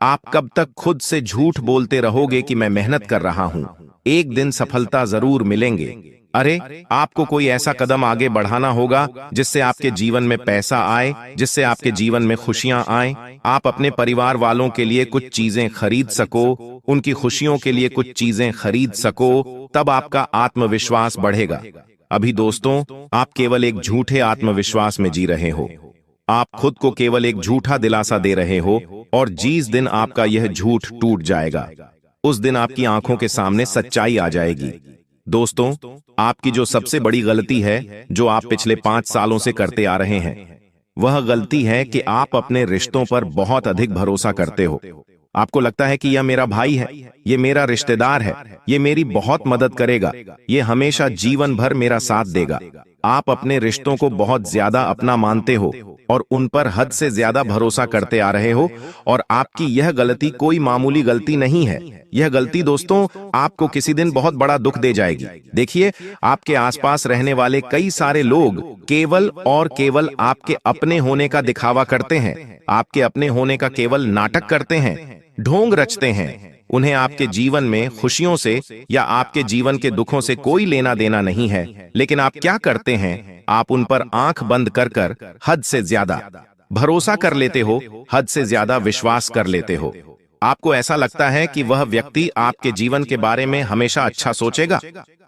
S2: आप कब तक खुद से झूठ बोलते रहोगे कि मैं मेहनत कर रहा हूं, एक दिन सफलता जरूर मिलेंगे। अरे, आपको कोई ऐसा कदम आगे बढ़ाना होगा जिससे आपके जीवन में पैसा आए, जिससे आपके जीवन में खुशियां आए। आप अपने परिवार वालों के लिए कुछ चीजें खरीद सको, उनकी खुशियों के लिए कुछ चीजें खरीद सको, तब आपका आत्मविश्वास बढ़ेगा। अभी दोस्तों आप केवल एक झूठे आत्मविश्वास में जी रहे हो। आप खुद को केवल एक झूठा दिलासा दे रहे हो, और जिस दिन आपका यह झूठ टूट जाएगा, उस दिन आपकी आंखों के सामने सच्चाई आ जाएगी। दोस्तों आपकी जो सबसे बड़ी गलती है, जो आप पिछले 5 सालों से करते आ रहे हैं, वह गलती है कि आप अपने रिश्तों पर बहुत अधिक भरोसा करते हो। आपको लगता है कि यह मेरा भाई है, ये मेरा रिश्तेदार है, ये मेरी बहुत मदद करेगा, ये हमेशा जीवन भर मेरा साथ देगा। आप अपने रिश्तों को बहुत ज्यादा अपना मानते हो और उन पर हद से ज्यादा भरोसा करते आ रहे हो, और आपकी यह गलती कोई मामूली गलती नहीं है। यह गलती दोस्तों आपको किसी दिन बहुत बड़ा दुख दे जाएगी। देखिए, आपके आसपास रहने वाले कई सारे लोग केवल और केवल आपके अपने होने का दिखावा करते हैं, आपके अपने होने का केवल नाटक करते हैं, ढोंग रचते हैं। उन्हें आपके जीवन में खुशियों से या आपके जीवन के दुखों से कोई लेना देना नहीं है। लेकिन आप क्या करते हैं, आप उन पर आंख बंद कर कर हद से ज्यादा भरोसा कर लेते हो, हद से ज्यादा विश्वास कर लेते हो। आपको ऐसा लगता है कि वह व्यक्ति आपके जीवन के बारे में हमेशा अच्छा सोचेगा,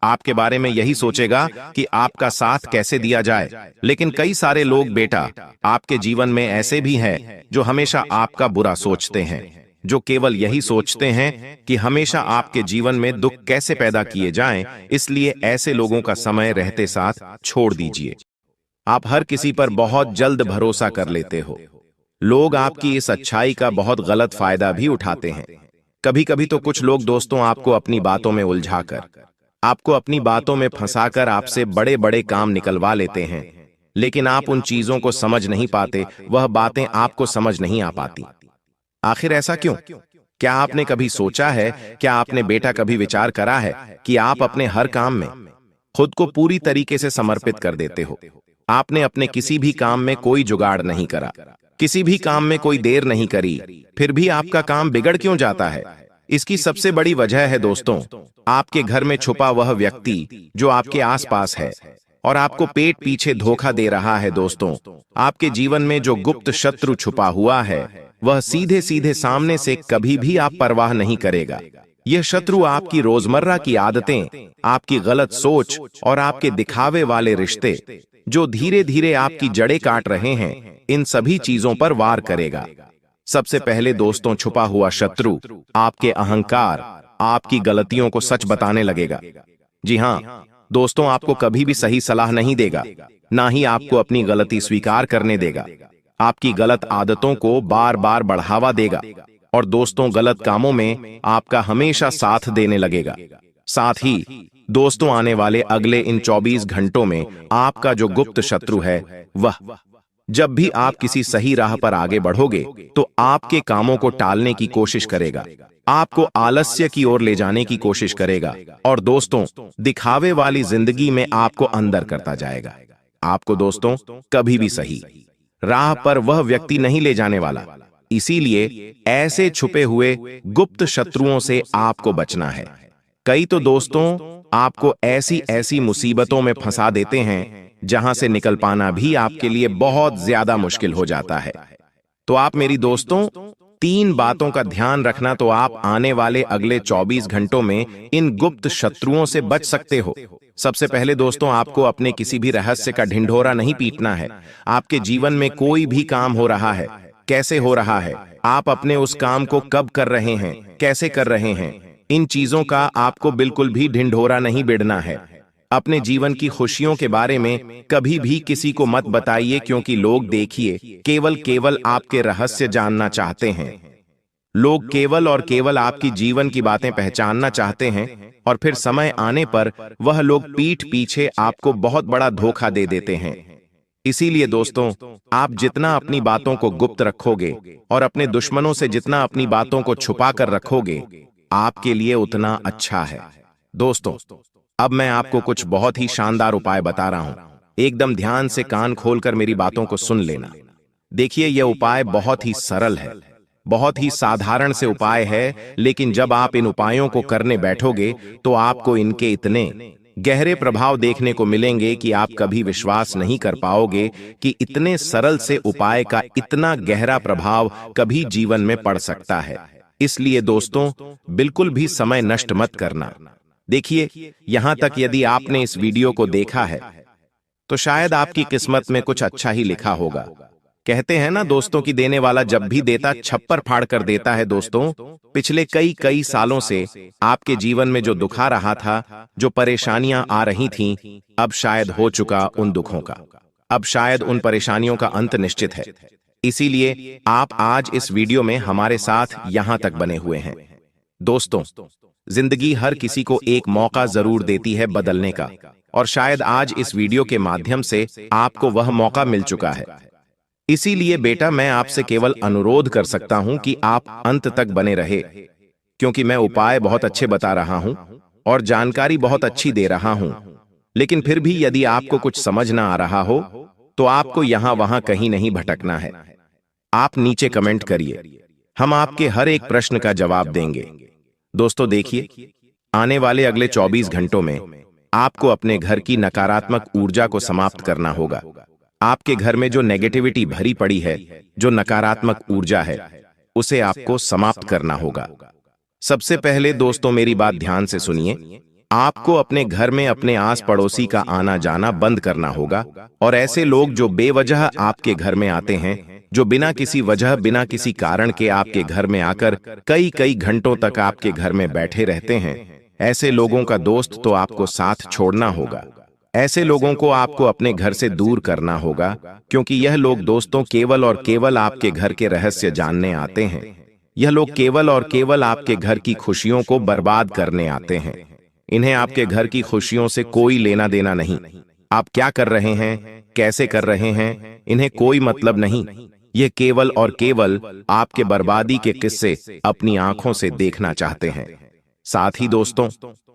S2: आपके बारे में यही सोचेगा कि आपका साथ कैसे दिया जाए। लेकिन कई सारे लोग बेटा आपके जीवन में ऐसे भी हैं जो हमेशा आपका बुरा सोचते हैं, जो केवल यही सोचते हैं कि हमेशा आपके जीवन में दुख कैसे पैदा किए जाएं। इसलिए ऐसे लोगों का समय रहते साथ छोड़ दीजिए। आप हर किसी पर बहुत जल्द भरोसा कर लेते हो। लोग आपकी इस अच्छाई का बहुत गलत फायदा भी उठाते हैं। कभी कभी तो कुछ लोग दोस्तों आपको अपनी बातों में उलझाकर, आपको अपनी बातों में फंसाकर आपसे बड़े बड़े काम निकलवा लेते हैं। लेकिन आप उन चीजों को समझ नहीं पाते, वह बातें आपको समझ नहीं आ पाती। आखिर ऐसा क्यों? क्या आपने कभी सोचा है, क्या आपने बेटा कभी विचार करा है कि आप अपने हर काम में खुद को पूरी तरीके से समर्पित कर देते हो? आपने अपने किसी भी काम में कोई जुगाड़ नहीं करा, किसी भी काम में कोई देर नहीं करी, फिर भी आपका काम बिगड़ क्यों जाता है? इसकी सबसे बड़ी वजह है दोस्तों, आपके घर में छुपा वह व्यक्ति जो आपके आसपास है और आपको पेट पीछे धोखा दे रहा है। दोस्तों, आपके जीवन में जो गुप्त शत्रु छुपा हुआ है वह सीधे सीधे सामने से कभी भी आप परवाह नहीं करेगा। यह शत्रु आपकी रोजमर्रा की आदतें, आपकी गलत सोच और आपके दिखावे वाले रिश्ते जो धीरे धीरे आपकी जड़ें काट रहे हैं, इन सभी चीजों पर वार करेगा। सबसे पहले दोस्तों, छुपा हुआ शत्रु आपके अहंकार, आपकी गलतियों को सच बताने लगेगा। जी हाँ दोस्तों, आपको कभी भी सही सलाह नहीं देगा, ना ही आपको अपनी गलती स्वीकार करने देगा। आपकी गलत आदतों को बार बार बढ़ावा देगा और दोस्तों, गलत कामों में आपका हमेशा साथ देने लगेगा। साथ ही दोस्तों, आने वाले अगले इन 24 घंटों में आपका जो गुप्त शत्रु है वह, जब भी आप किसी सही राह पर आगे बढ़ोगे तो आपके कामों को टालने की कोशिश करेगा, आपको आलस्य की ओर ले जाने की कोशिश करेगा और दोस्तों, दिखावे वाली जिंदगी में आपको अंदर करता जाएगा। आपको दोस्तों कभी भी सही राह पर वह व्यक्ति नहीं ले जाने वाला। इसीलिए ऐसे छुपे हुए गुप्त शत्रुओं से आपको बचना है। कई तो दोस्तों आपको ऐसी ऐसी मुसीबतों में फंसा देते हैं जहां से निकल पाना भी आपके लिए बहुत ज्यादा मुश्किल हो जाता है। तो आप मेरी दोस्तों 3 बातों का ध्यान रखना, तो आप आने वाले अगले 24 घंटों में इन गुप्त शत्रुओं से बच सकते हो। सबसे पहले दोस्तों, आपको अपने किसी भी रहस्य का ढिंढोरा नहीं पीटना है। आपके जीवन में कोई भी काम हो रहा है, कैसे हो रहा है, आप अपने उस काम को कब कर रहे हैं, कैसे कर रहे हैं, इन चीजों का आपको बिल्कुल भी ढिंढोरा नहीं बिड़ना है। अपने जीवन की खुशियों के बारे में कभी भी किसी को मत बताइए, क्योंकि लोग देखिए केवल आपके रहस्य जानना चाहते हैं। लोग केवल और केवल आपकी जीवन की बातें पहचानना चाहते हैं और फिर समय आने पर वह लोग पीठ पीछे आपको बहुत बड़ा धोखा दे देते हैं। इसीलिए दोस्तों, आप जितना अपनी बातों को गुप्त रखोगे और अपने दुश्मनों से जितना अपनी बातों को छुपा कर रखोगे, आपके लिए उतना अच्छा है। दोस्तों, अब मैं आपको कुछ बहुत ही शानदार उपाय बता रहा हूं। एकदम ध्यान से कान खोलकर मेरी बातों को सुन लेना। देखिए, यह उपाय बहुत ही सरल है, बहुत ही साधारण से उपाय है, लेकिन जब आप इन उपायों को करने बैठोगे तो आपको इनके इतने गहरे प्रभाव देखने को मिलेंगे कि आप कभी विश्वास नहीं कर पाओगे कि इतने सरल से उपाय का इतना गहरा प्रभाव कभी जीवन में पड़ सकता है। इसलिए दोस्तों, बिल्कुल भी समय नष्ट मत करना। देखिए, यहां तक यदि आपने इस वीडियो को देखा है तो शायद आपकी किस्मत में कुछ अच्छा ही लिखा होगा। कहते हैं ना दोस्तों कि देने वाला जब भी देता छप्पर फाड़ कर देता है। दोस्तों, पिछले कई सालों से आपके जीवन में जो दुख आ रहा था, जो परेशानियां आ रही थीं, अब शायद हो चुका उन दुखों का, अब शायद उन परेशानियों का अंत निश्चित है। इसीलिए आप आज इस वीडियो में हमारे साथ यहां तक बने हुए हैं। दोस्तों, जिंदगी हर किसी को एक मौका जरूर देती है बदलने का, और शायद आज इस वीडियो के माध्यम से आपको वह मौका मिल चुका है। इसीलिए बेटा, मैं आपसे केवल अनुरोध कर सकता हूं कि आप अंत तक बने रहे, क्योंकि मैं उपाय बहुत अच्छे बता रहा हूं और जानकारी बहुत अच्छी दे रहा हूं। लेकिन फिर भी यदि आपको कुछ समझ ना आ रहा हो तो आपको यहां वहां कहीं नहीं भटकना है। आप नीचे कमेंट करिए, हम आपके हर एक प्रश्न का जवाब देंगे। दोस्तों देखिए, आने वाले अगले 24 घंटों में आपको अपने घर की नकारात्मक ऊर्जा को समाप्त करना होगा। आपके घर में जो नेगेटिविटी भरी पड़ी है, जो नकारात्मक ऊर्जा है, उसे आपको समाप्त करना होगा। सबसे पहले दोस्तों मेरी बात ध्यान से सुनिए। आपको अपने घर में अपने आस पड़ोसी का आना जाना बंद करना होगा, और ऐसे लोग जो बेवजह आपके घर में आते हैं, जो बिना किसी वजह, बिना किसी कारण के आपके घर में आकर कई घंटों तक आपके घर में बैठे रहते हैं, ऐसे लोगों का दोस्त तो आपको साथ छोड़ना होगा। ऐसे लोगों को आपको अपने घर से दूर करना होगा, क्योंकि यह लोग दोस्तों केवल और केवल आपके घर के रहस्य जानने आते हैं। यह लोग केवल और केवल आपके घर की खुशियों को बर्बाद करने आते हैं। इन्हें आपके घर की खुशियों से कोई लेना देना नहीं। आप क्या कर रहे हैं, कैसे कर रहे हैं, इन्हें कोई मतलब नहीं। ये केवल और केवल आपके बर्बादी के किस्से अपनी आंखों से देखना चाहते हैं। साथ ही दोस्तों,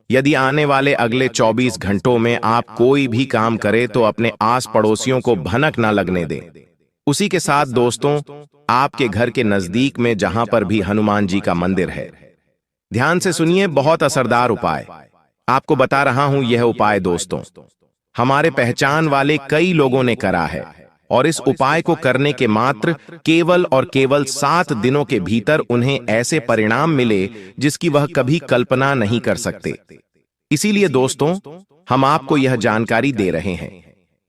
S2: यदि आने वाले अगले 24 घंटों में आप कोई भी काम करें तो अपने आस पड़ोसियों को भनक ना लगने दें। उसी के साथ दोस्तों, आपके घर के नजदीक में जहां पर भी हनुमान जी का मंदिर है, ध्यान से सुनिए, बहुत असरदार उपाय आपको बता रहा हूं। यह उपाय दोस्तों हमारे पहचान वाले कई लोगों ने करा है और इस उपाय को करने के मात्र केवल और केवल 7 दिनों के भीतर उन्हें ऐसे परिणाम मिले जिसकी वह कभी कल्पना नहीं कर सकते। इसीलिए दोस्तों, हम आपको यह जानकारी दे रहे हैं।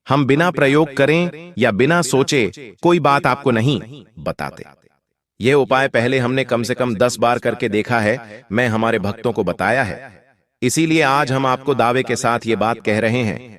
S2: हम बिना प्रयोग करें या बिना सोचे कोई बात आपको नहीं बताते। यह उपाय पहले हमने कम से कम 10 बार करके देखा है, मैं हमारे भक्तों को बताया है। इसीलिए आज हम आपको दावे के साथ ये बात कह रहे हैं।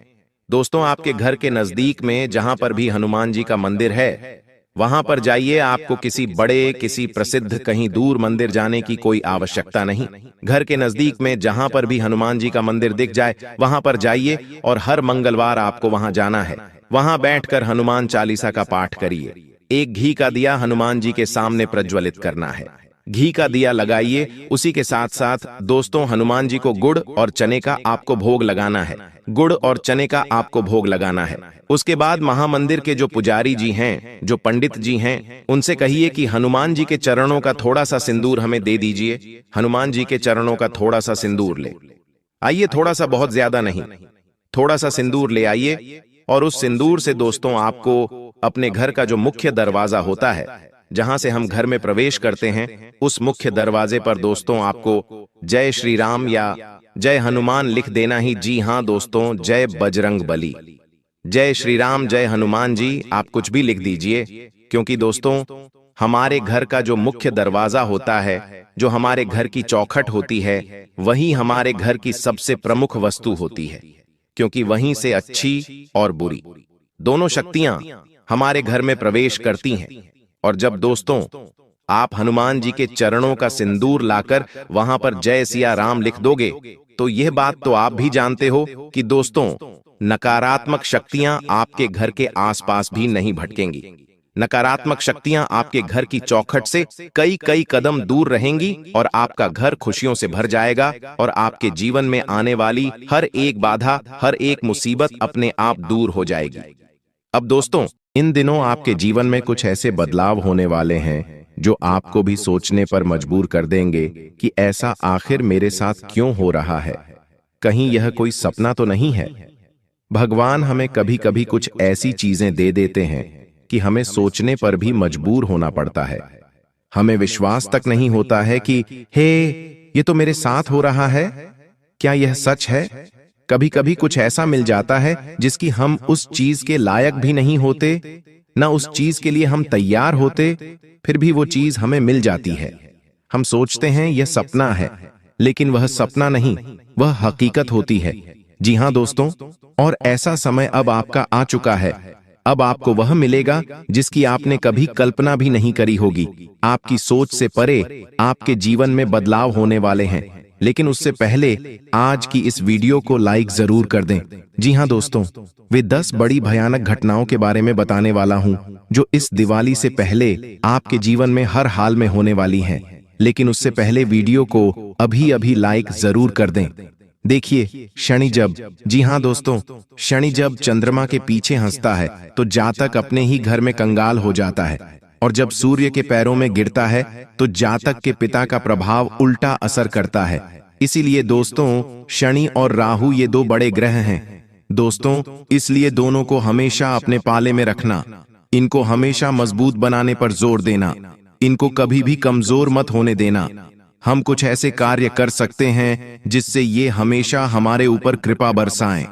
S2: दोस्तों, आपके घर के नजदीक में जहां पर भी हनुमान जी का मंदिर है, वहां पर जाइए। आपको किसी बड़े, किसी प्रसिद्ध, कहीं दूर मंदिर जाने की कोई आवश्यकता नहीं। घर के नजदीक में जहां पर भी हनुमान जी का मंदिर दिख जाए, वहां पर जाइए और हर मंगलवार आपको वहां जाना है। वहां बैठकर हनुमान चालीसा का पाठ करिए। एक घी का दिया हनुमान जी के सामने प्रज्वलित करना है। घी का दिया लगाइए। उसी के साथ साथ दोस्तों, हनुमान जी को गुड़ और चने का आपको भोग लगाना है। गुड़ और चने का आपको भोग लगाना है। उसके बाद महामंदिर के जो पुजारी जी हैं, जो पंडित जी हैं, उनसे कहिए कि हनुमान जी के चरणों का थोड़ा सा सिंदूर हमें दे दीजिए। हनुमान जी के चरणों का थोड़ा सा सिंदूर ले आइए, थोड़ा सा, बहुत ज्यादा नहीं, थोड़ा सा सिंदूर ले आइए। और उस सिंदूर से दोस्तों आपको अपने घर का जो मुख्य दरवाजा होता है, जहां से हम घर में प्रवेश करते हैं, उस मुख्य दरवाजे पर दोस्तों आपको जय श्री राम या जय हनुमान लिख देना ही। जी हां दोस्तों, जय बजरंग बली, जय श्री राम, जय हनुमान जी, आप कुछ भी लिख दीजिए। क्योंकि दोस्तों, हमारे घर का जो मुख्य दरवाजा होता है, जो हमारे घर की चौखट होती है, वही हमारे घर की सबसे प्रमुख वस्तु होती है। क्योंकि वहीं से अच्छी और बुरी दोनों शक्तियां हमारे घर में प्रवेश करती हैं। और जब दोस्तों आप हनुमान जी के चरणों का सिंदूर लाकर वहां पर जय सिया राम लिख दोगे, तो यह बात तो आप भी जानते हो कि दोस्तों नकारात्मक शक्तियां आपके घर के आसपास भी नहीं भटकेंगी। नकारात्मक शक्तियां आपके घर की चौखट से कई कई कदम दूर रहेंगी और आपका घर खुशियों से भर जाएगा और आपके जीवन में आने वाली हर एक बाधा, हर एक मुसीबत अपने आप दूर हो जाएगी। अब दोस्तों, इन दिनों आपके जीवन में कुछ ऐसे बदलाव होने वाले हैं जो आपको भी सोचने पर मजबूर कर देंगे कि ऐसा आखिर मेरे साथ क्यों हो रहा है। कहीं यह कोई सपना तो नहीं है। भगवान हमें कभी कभी कुछ ऐसी चीजें दे देते हैं कि हमें सोचने पर भी मजबूर होना पड़ता है। हमें विश्वास तक नहीं होता है कि हे, ये तो मेरे साथ हो रहा है, क्या यह सच है? कभी कभी कुछ ऐसा मिल जाता है जिसकी हम उस चीज के लायक भी नहीं होते, ना उस चीज के लिए हम तैयार होते, फिर भी वो चीज हमें मिल जाती है। हम सोचते हैं यह सपना है, लेकिन वह सपना नहीं, वह हकीकत होती है। जी हां दोस्तों, और ऐसा समय अब आपका आ चुका है। अब आपको वह मिलेगा जिसकी आपने कभी कल्पना भी नहीं करी होगी। आपकी सोच से परे आपके जीवन में बदलाव होने वाले हैं। लेकिन उससे पहले आज की इस वीडियो को लाइक जरूर कर दें। जी हां दोस्तों, वे 10 बड़ी भयानक घटनाओं के बारे में बताने वाला हूं जो इस दिवाली से पहले आपके जीवन में हर हाल में होने वाली हैं। लेकिन उससे पहले वीडियो को अभी अभी लाइक जरूर कर दें। देखिए, शनि जब, जी हां दोस्तों, शनि जब चंद्रमा के पीछे हंसता है तो जातक अपने ही घर में कंगाल हो जाता है, और जब सूर्य के पैरों में गिरता है तो जातक के पिता का प्रभाव उल्टा असर करता है। इसीलिए दोस्तों, शनि और राहु ये 2 बड़े ग्रह हैं दोस्तों, इसलिए दोनों को हमेशा अपने पाले में रखना, इनको हमेशा मजबूत बनाने पर जोर देना, इनको कभी भी कमजोर मत होने देना। हम कुछ ऐसे कार्य कर सकते हैं जिससे ये हमेशा हमारे ऊपर कृपा बरसाएं।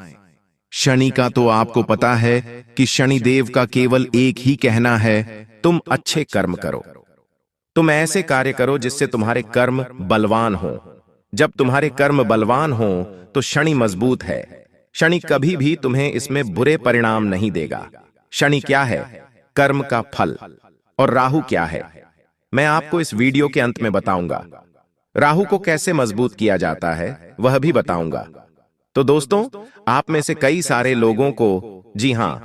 S2: शनि का तो आपको पता है कि शनि देव का केवल एक ही कहना है, तुम अच्छे कर्म करो, तुम ऐसे कार्य करो जिससे तुम्हारे कर्म बलवान हो। जब तुम्हारे कर्म बलवान हो तो शनि मजबूत है। शनि कभी भी तुम्हें इसमें बुरे परिणाम नहीं देगा। शनि क्या है? कर्म का फल। और राहु क्या है? मैं आपको इस वीडियो के अंत में बताऊंगा। राहु को कैसे मजबूत किया जाता है वह भी बताऊंगा। तो दोस्तों, आप में से कई सारे लोगों को, जी हां,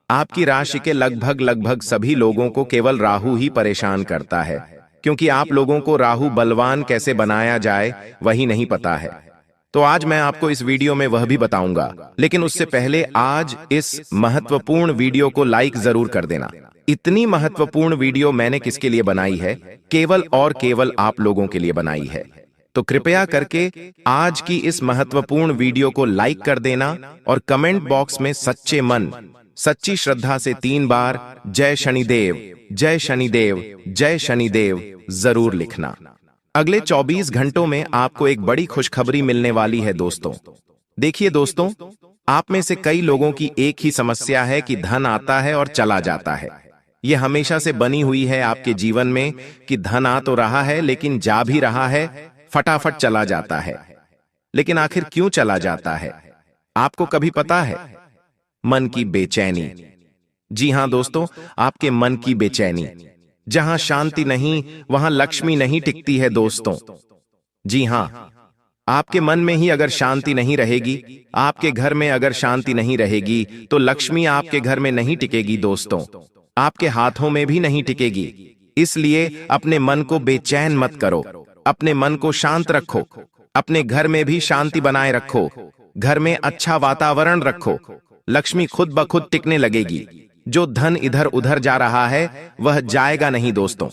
S2: आपकी राशि के लगभग सभी लोगों को केवल राहु ही परेशान करता है, क्योंकि आप लोगों को राहु बलवान कैसे बनाया जाए वही नहीं पता है। तो आज मैं आपको इस वीडियो में वह भी बताऊंगा, लेकिन उससे पहले आज इस महत्वपूर्ण वीडियो को लाइक जरूर कर देना। इतनी महत्वपूर्ण वीडियो मैंने किसके लिए बनाई है? केवल और केवल आप लोगों के लिए बनाई है। तो कृपया करके आज की इस महत्वपूर्ण वीडियो को लाइक कर देना और कमेंट बॉक्स में सच्चे मन, सच्ची श्रद्धा से 3 बार जय शनिदेव, जय शनिदेव, जय शनिदेव जरूर लिखना। अगले 24 घंटों में आपको एक बड़ी खुशखबरी मिलने वाली है दोस्तों। देखिए दोस्तों, आप में से कई लोगों की एक ही समस्या है कि धन आता है और चला जाता है। यह हमेशा से बनी हुई है आपके जीवन में कि धन आ तो रहा है लेकिन जा भी रहा है, फटाफट चला जाता है। लेकिन आखिर क्यों चला जाता है? आपको कभी पता है? मन की बेचैनी। जी हां दोस्तों, आपके मन की बेचैनी। जहां शांति नहीं वहां लक्ष्मी नहीं टिकती है दोस्तों। जी हां, आपके मन में ही अगर शांति नहीं रहेगी, आपके घर में अगर शांति नहीं रहेगी, तो लक्ष्मी आपके घर में नहीं टिकेगी दोस्तों, आपके हाथों में भी नहीं टिकेगी। इसलिए अपने मन को बेचैन मत करो, अपने मन को शांत रखो, अपने घर में भी शांति बनाए रखो, घर में अच्छा वातावरण रखो, लक्ष्मी खुद ब खुद टिकने लगेगी। जो धन इधर उधर जा रहा है वह जाएगा नहीं दोस्तों।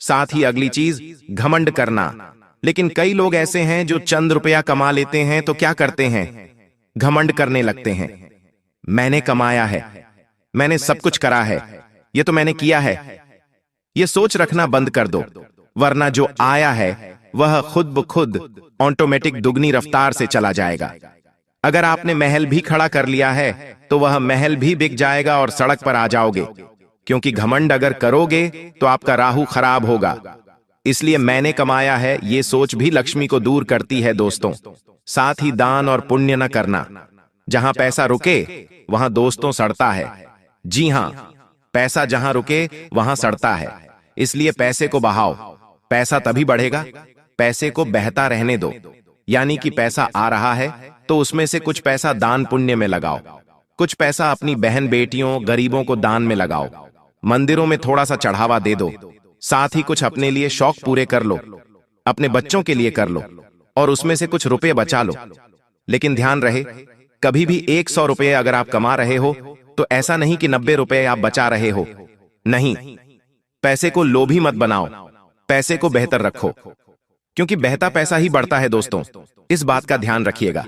S2: साथ ही अगली चीज, घमंड करना। लेकिन कई लोग ऐसे हैं जो चंद रुपया कमा लेते हैं तो क्या करते हैं? घमंड करने लगते हैं। मैंने कमाया है, मैंने सब कुछ करा है, ये तो मैंने किया है। ये सोच रखना बंद कर दो, वरना जो आया है वह खुद ब खुद ऑटोमेटिक दुगनी रफ्तार से चला जाएगा। अगर आपने महल भी खड़ा कर लिया है तो वह महल भी बिक जाएगा और सड़क पर आ जाओगे, क्योंकि घमंड अगर करोगे तो आपका राहु खराब होगा। इसलिए मैंने कमाया है ये सोच भी लक्ष्मी को दूर करती है दोस्तों। साथ ही दान और पुण्य न करना। जहां पैसा रुके वहां दोस्तों सड़ता है। जी हां, पैसा जहां रुके वहां सड़ता है। इसलिए पैसे को बहाओ, पैसा तभी बढ़ेगा। पैसे को बहता रहने दो, यानी कि पैसा आ रहा है तो उसमें से कुछ पैसा दान पुण्य में लगाओ, कुछ पैसा अपनी बहन बेटियों गरीबों को दान में लगाओ, मंदिरों में थोड़ा सा चढ़ावा दे दो। साथ ही कुछ अपने लिए शौक पूरे कर लो, अपने बच्चों के लिए कर लो और उसमें से कुछ रुपए बचा लो। लेकिन ध्यान रहे, कभी भी 100 रुपए अगर आप कमा रहे हो तो ऐसा नहीं कि 90 रुपए आप बचा रहे हो। नहीं, पैसे को लोभी मत बनाओ, पैसे को बेहतर रखो, क्योंकि बहता पैसा ही बढ़ता है दोस्तों। इस बात का ध्यान रखिएगा।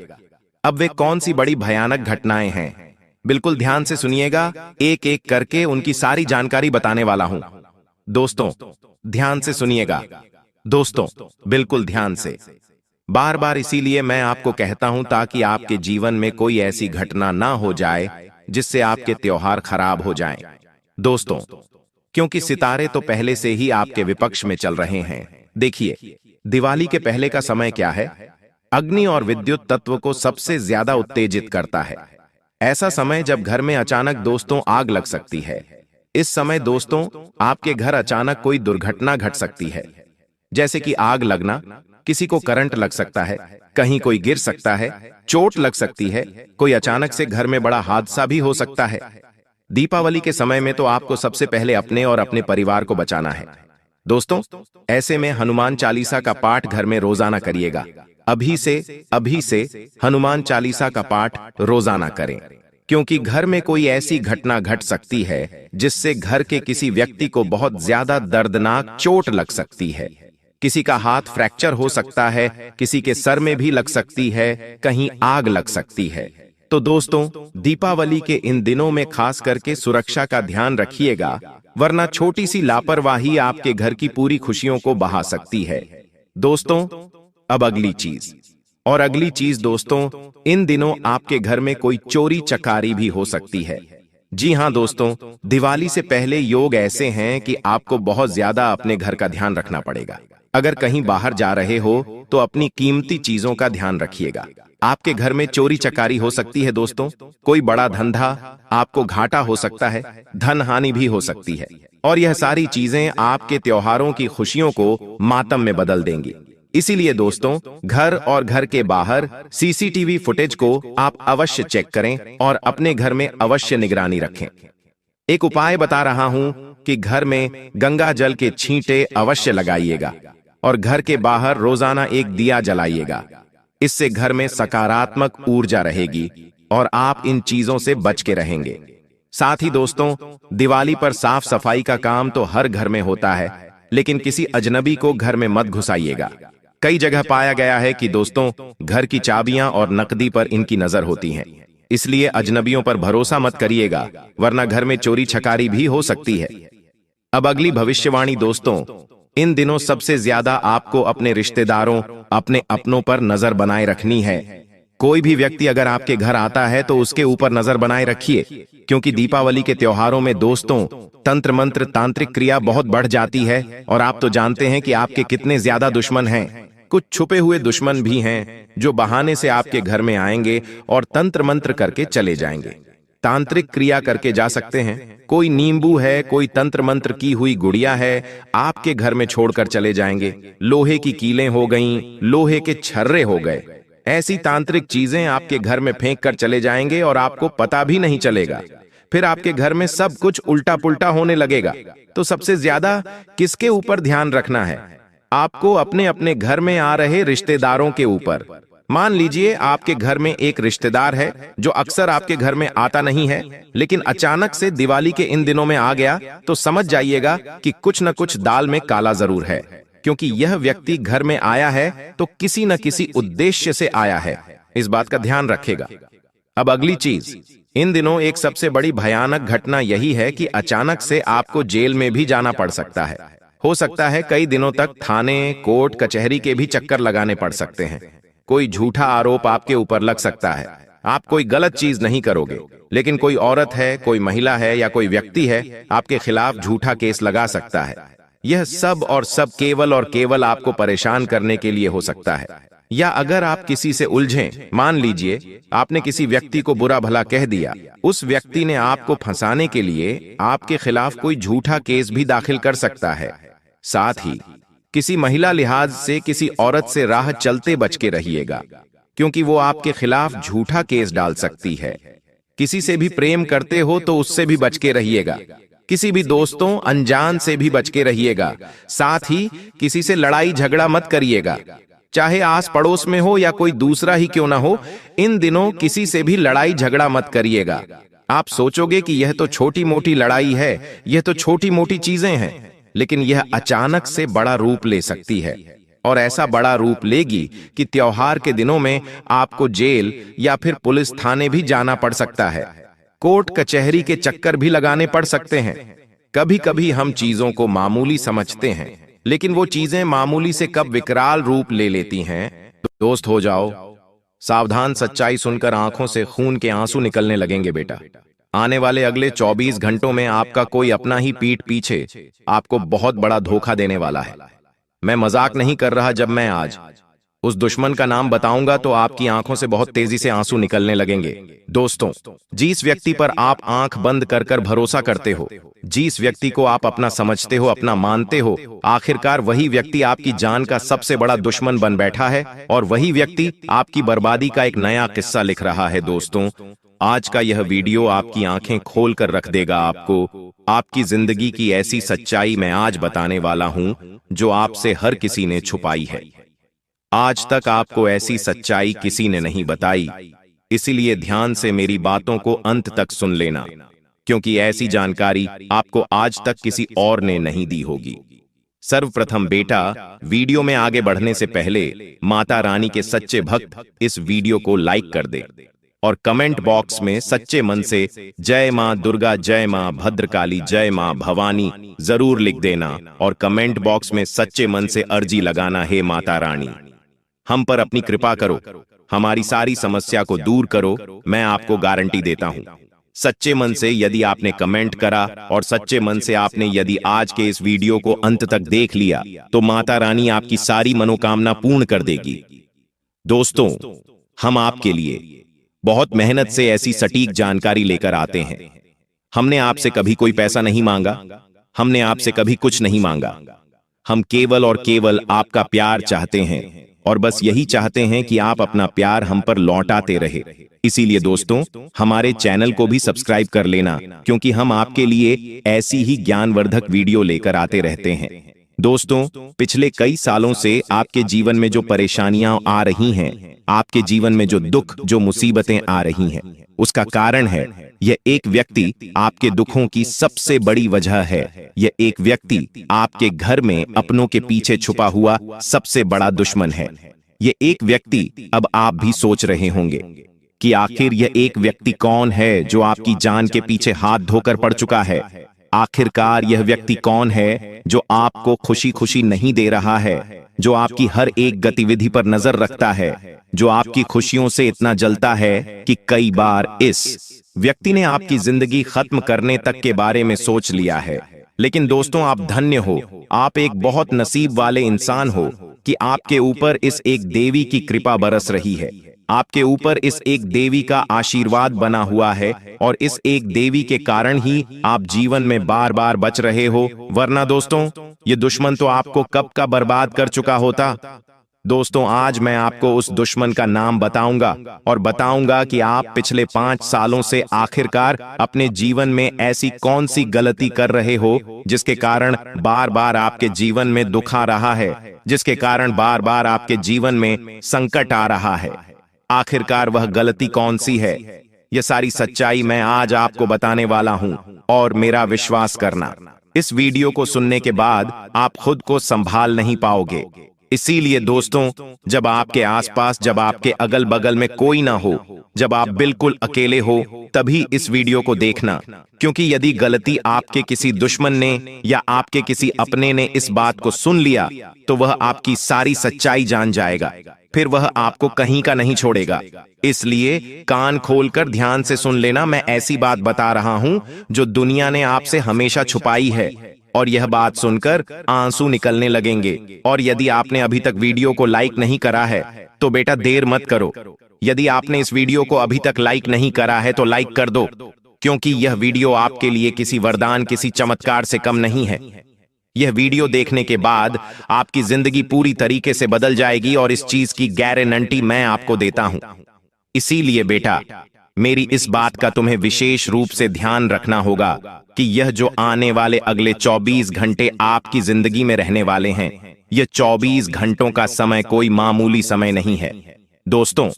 S2: अब वे कौन सी बड़ी भयानक घटनाएं हैं, बिल्कुल ध्यान से सुनिएगा। एक एक करके उनकी सारी जानकारी बताने वाला हूं। दोस्तों ध्यान से सुनिएगा, दोस्तों बिल्कुल ध्यान से। बार बार इसीलिए मैं आपको कहता हूं ताकि आपके जीवन में कोई ऐसी घटना ना हो जाए जिससे आपके त्योहार खराब हो जाएं। दोस्तों, क्योंकि सितारे तो पहले से ही आपके विपक्ष में चल रहे हैं। देखिए, दिवाली के पहले का समय क्या है? अग्नि और विद्युत तत्व को सबसे ज्यादा उत्तेजित करता है। ऐसा समय जब घर में अचानक दोस्तों आग लग सकती है। इस समय दोस्तों आपके घर अचानक कोई दुर्घटना घट सकती है, जैसे कि आग लगना, किसी को करंट लग सकता है, कहीं कोई गिर सकता है, चोट लग सकती है, कोई अचानक से घर में बड़ा हादसा भी हो सकता है। दीपावली के समय में तो आपको सबसे पहले अपने और अपने परिवार को बचाना है। दोस्तों, ऐसे में हनुमान चालीसा का पाठ घर में रोजाना करिएगा। अभी से हनुमान चालीसा का पाठ रोजाना करें, क्योंकि घर में कोई ऐसी घटना घट सकती है जिससे घर के किसी व्यक्ति को बहुत ज्यादा दर्दनाक चोट लग सकती है। किसी का हाथ फ्रैक्चर हो सकता है, किसी के सर में भी लग सकती है, कहीं आग लग सकती है। तो दोस्तों, दीपावली के इन दिनों में खास करके सुरक्षा का ध्यान रखिएगा, वरना छोटी सी लापरवाही आपके घर की पूरी खुशियों को बहा सकती है। दोस्तों, अब अगली चीज दोस्तों, इन दिनों आपके घर में कोई चोरी चकारी भी हो सकती है। जी हां दोस्तों, दिवाली से पहले योग ऐसे हैं कि आपको बहुत ज्यादा अपने घर का ध्यान रखना पड़ेगा। अगर कहीं बाहर जा रहे हो तो अपनी कीमती चीजों का ध्यान रखिएगा। आपके घर में चोरी चकारी हो सकती है दोस्तों, कोई बड़ा धंधा, आपको घाटा हो सकता है, धन हानि भी हो सकती है, और यह सारी चीजें आपके त्योहारों की खुशियों को मातम में बदल देंगी। इसीलिए दोस्तों, घर और घर के बाहर सीसीटीवी फुटेज को आप अवश्य चेक करें और अपने घर में अवश्य निगरानी रखें। एक उपाय बता रहा हूं कि घर में गंगा जल के छींटे अवश्य लगाइएगा और घर के बाहर रोजाना एक दिया जलाइएगा। इससे घर में सकारात्मक ऊर्जा रहेगी और आप इन चीजों से बच के रहेंगे। साथ ही दोस्तों, दिवाली पर साफ सफाई का काम तो हर घर में होता है, लेकिन किसी अजनबी को घर में मत घुसाइएगा। कई जगह पाया गया है कि दोस्तों, घर की चाबियां और नकदी पर इनकी नजर होती है, इसलिए अजनबियों पर भरोसा मत करिएगा, वरना घर में चोरी छकारी भी हो सकती है। अब अगली भविष्यवाणी दोस्तों, इन दिनों सबसे ज्यादा आपको अपने रिश्तेदारों, अपने अपनों पर नजर बनाए रखनी है। कोई भी व्यक्ति अगर आपके घर आता है तो उसके ऊपर नजर बनाए रखिए, क्योंकि दीपावली के त्योहारों में दोस्तों तंत्र मंत्र तांत्रिक क्रिया बहुत बढ़ जाती है और आप तो जानते हैं कि आपके कितने ज्यादा दुश्मन हैं। कुछ छुपे हुए दुश्मन भी हैं जो बहाने से आपके घर में आएंगे और तंत्र मंत्र करके चले जाएंगे। तांत्रिक क्रिया करके जा सकते हैं, कोई नींबू है, कोई तंत्र मंत्र की हुई गुड़िया है, आपके घर में छोड़कर चले जाएंगे। लोहे की कीलें हो गईं, लोहे के छर्रे हो गए, ऐसी तांत्रिक चीजें आपके घर में फेंक कर चले जाएंगे और आपको पता भी नहीं चलेगा। फिर आपके घर में सब कुछ उल्टा पुल्टा होने लगेगा। तो सबसे ज्यादा किसके ऊपर ध्यान रखना है? आपको अपने अपने घर में आ रहे रिश्तेदारों के ऊपर। मान लीजिए आपके घर में एक रिश्तेदार है जो अक्सर आपके घर में आता नहीं है, लेकिन अचानक से दिवाली के इन दिनों में आ गया, तो समझ जाइएगा कि कुछ न कुछ दाल में काला जरूर है, क्योंकि यह व्यक्ति घर में आया है तो किसी न किसी उद्देश्य से आया है। इस बात का ध्यान रखेगा। अब अगली चीज, इन दिनों एक सबसे बड़ी भयानक घटना यही है कि अचानक से आपको जेल में भी जाना पड़ सकता है। हो सकता है कई दिनों तक थाने, कोर्ट, कचहरी के भी चक्कर लगाने पड़ सकते हैं। कोई झूठा आरोप आपके ऊपर लग सकता है। आप कोई गलत चीज नहीं करोगे, लेकिन कोई औरत है, कोई महिला है या कोई व्यक्ति है आपके खिलाफ झूठा केस लगा सकता है। यह सब और सब केवल और केवल आपको परेशान करने के लिए हो सकता है। या अगर आप किसी से उलझें, मान लीजिए आपने किसी व्यक्ति को बुरा भला कह दिया, उस व्यक्ति ने आपको फंसाने के लिए आपके खिलाफ कोई झूठा केस भी दाखिल कर सकता है। साथ ही किसी महिला लिहाज से किसी औरत से राह चलते बच के रहिएगा, क्योंकि वो आपके खिलाफ झूठा केस डाल सकती है। किसी से भी प्रेम करते हो तो उससे भी बच के रहिएगा। किसी भी दोस्तों अनजान से भी बच के रहिएगा। साथ ही किसी से लड़ाई झगड़ा मत करिएगा, चाहे आस पड़ोस में हो या कोई दूसरा ही क्यों ना हो। इन दिनों किसी से भी लड़ाई झगड़ा मत करिएगा। आप सोचोगे कि यह तो छोटी मोटी लड़ाई है, यह तो छोटी मोटी चीजें हैं, लेकिन यह अचानक से बड़ा रूप ले सकती है, और ऐसा बड़ा रूप लेगी कि त्योहार के दिनों में आपको जेल या फिर पुलिस थाने भी जाना पड़ सकता है। कोर्ट कचहरी के चक्कर भी लगाने पड़ सकते हैं। कभी कभी हम चीजों को मामूली समझते हैं, लेकिन वो चीजें मामूली से कब विकराल रूप ले लेती हैं। दोस्त हो जाओ सावधान, सच्चाई सुनकर आंखों से खून के आंसू निकलने लगेंगे बेटा। आने वाले अगले 24 घंटों में आपका कोई अपना ही पीठ पीछे आपको बहुत बड़ा धोखा देने वाला है। मैं मजाक नहीं कर रहा जब मैं आज उस दुश्मन का नाम बताऊंगा तो आपकी आंखों से बहुत तेजी से आंसू निकलने लगेंगे। दोस्तों, जिस व्यक्ति पर आप आंख बंद कर कर भरोसा करते हो, जिस व्यक्ति को आप अपना समझते हो, अपना मानते हो, आखिरकार वही व्यक्ति आपकी जान का सबसे बड़ा दुश्मन बन बैठा है, और वही व्यक्ति आपकी बर्बादी का एक नया किस्सा लिख रहा है। दोस्तों, आज का यह वीडियो आपकी आंखें खोल कर रख देगा आपको। आपकी जिंदगी की ऐसी सच्चाई मैं आज बताने वाला हूं जो आपसे हर किसी ने छुपाई है। आज तक आपको ऐसी सच्चाई किसी ने नहीं बताई, इसीलिए ध्यान से मेरी बातों को अंत तक सुन लेना, क्योंकि ऐसी जानकारी आपको आज तक किसी और ने नहीं दी होगी। सर्वप्रथम बेटा, वीडियो में आगे बढ़ने से पहले माता रानी के सच्चे भक्त इस वीडियो को लाइक कर दे और कमेंट बॉक्स में सच्चे मन से जय मां दुर्गा, जय मां भद्रकाली, जय मां भवानी जरूर लिख देना, और कमेंट बॉक्स में सच्चे मन से अर्जी लगाना, हे माता रानी हम पर अपनी कृपा करो, हमारी सारी समस्या को दूर करो। मैं आपको गारंटी देता हूं, सच्चे मन से यदि आपने कमेंट करा और सच्चे मन से आपने यदि आज के इस वीडियो को अंत तक देख लिया, तो माता रानी आपकी सारी मनोकामना पूर्ण कर देगी। दोस्तों, हम आपके लिए बहुत मेहनत से ऐसी सटीक जानकारी लेकर आते हैं। हमने आपसे कभी कोई पैसा नहीं मांगा, हमने आपसे कभी कुछ नहीं मांगा। हम केवल और केवल आपका प्यार चाहते हैं। और बस यही चाहते हैं कि आप अपना प्यार हम पर लौटाते रहे। इसीलिए दोस्तों, हमारे चैनल को भी सब्सक्राइब कर लेना, क्योंकि हम आपके लिए ऐसी ही ज्ञानवर्धक वीडियो लेकर आते रहते हैं। दोस्तों, पिछले कई सालों से आपके जीवन में जो परेशानियां आ रही हैं, आपके जीवन में जो दुख, जो मुसीबतें आ रही हैं, उसका कारण है यह एक व्यक्ति आपके दुखों की सबसे बड़ी वजह है। यह एक व्यक्ति आपके घर में अपनों के पीछे छुपा हुआ सबसे बड़ा दुश्मन है। यह एक व्यक्ति, अब आप भी सोच रहे होंगे कि आखिर यह एक व्यक्ति कौन है जो आपकी जान के पीछे हाथ धोकर पड़ चुका है। आखिरकार यह व्यक्ति कौन है जो आपको खुशी खुशी नहीं दे रहा है, जो आपकी हर एक गतिविधि पर नजर रखता है, जो आपकी खुशियों से इतना जलता है कि कई बार इस व्यक्ति ने आपकी जिंदगी खत्म करने तक के बारे में सोच लिया है। लेकिन दोस्तों, आप धन्य हो, आप एक बहुत नसीब वाले इंसान हो कि आपके ऊपर इस एक देवी की कृपा बरस रही है, आपके ऊपर इस एक देवी का आशीर्वाद बना हुआ है, और इस एक देवी के कारण ही आप जीवन में बार बार बच रहे हो। वरना दोस्तों, ये दुश्मन तो आपको कब का बर्बाद कर चुका होता। दोस्तों, आज मैं आपको उस दुश्मन का नाम बताऊंगा और बताऊंगा कि आप पिछले 5 सालों से आखिरकार अपने जीवन में ऐसी कौन सी गलती कर रहे हो जिसके कारण बार बार आपके जीवन में दुख आ रहा है, जिसके कारण बार बार आपके जीवन में संकट आ रहा है। आखिरकार वह गलती कौन सी है? यह सारी सच्चाई मैं आज आपको बताने वाला हूं, और मेरा विश्वास करना, इस वीडियो को सुनने के बाद आप खुद को संभाल नहीं पाओगे। इसीलिए दोस्तों, जब आपके आसपास, जब आपके अगल बगल में कोई ना हो, जब आप बिल्कुल अकेले हो, तभी इस वीडियो को देखना, क्योंकि यदि गलती आपके किसी दुश्मन ने या आपके किसी अपने ने इस बात को सुन लिया, तो वह आपकी सारी सच्चाई जान जाएगा, फिर वह आपको कहीं का नहीं छोड़ेगा। इसलिए कान खोलकर ध्यान से सुन लेना। मैं ऐसी बात बता रहा हूं जो दुनिया ने आपसे हमेशा छुपाई है, और यह बात सुनकर आंसू निकलने लगेंगे। और यदि आपने अभी तक वीडियो को लाइक नहीं करा है तो बेटा देर मत करो। यदि आपने इस वीडियो को अभी तक लाइक नहीं करा है तो लाइक कर दो, क्योंकि यह वीडियो आपके लिए किसी वरदान, किसी चमत्कार से कम नहीं है। यह वीडियो देखने के बाद आपकी जिंदगी पूरी तरीके से बदल जाएगी, और इस चीज की गारंटी मैं आपको देता हूं। इसीलिए बेटा, मेरी इस बात का तुम्हें विशेष रूप से ध्यान रखना होगा कि यह जो आने वाले अगले 24 घंटे आपकी जिंदगी में रहने वाले हैं, यह 24 घंटों का समय कोई मामूली समय नहीं है। दोस्तों,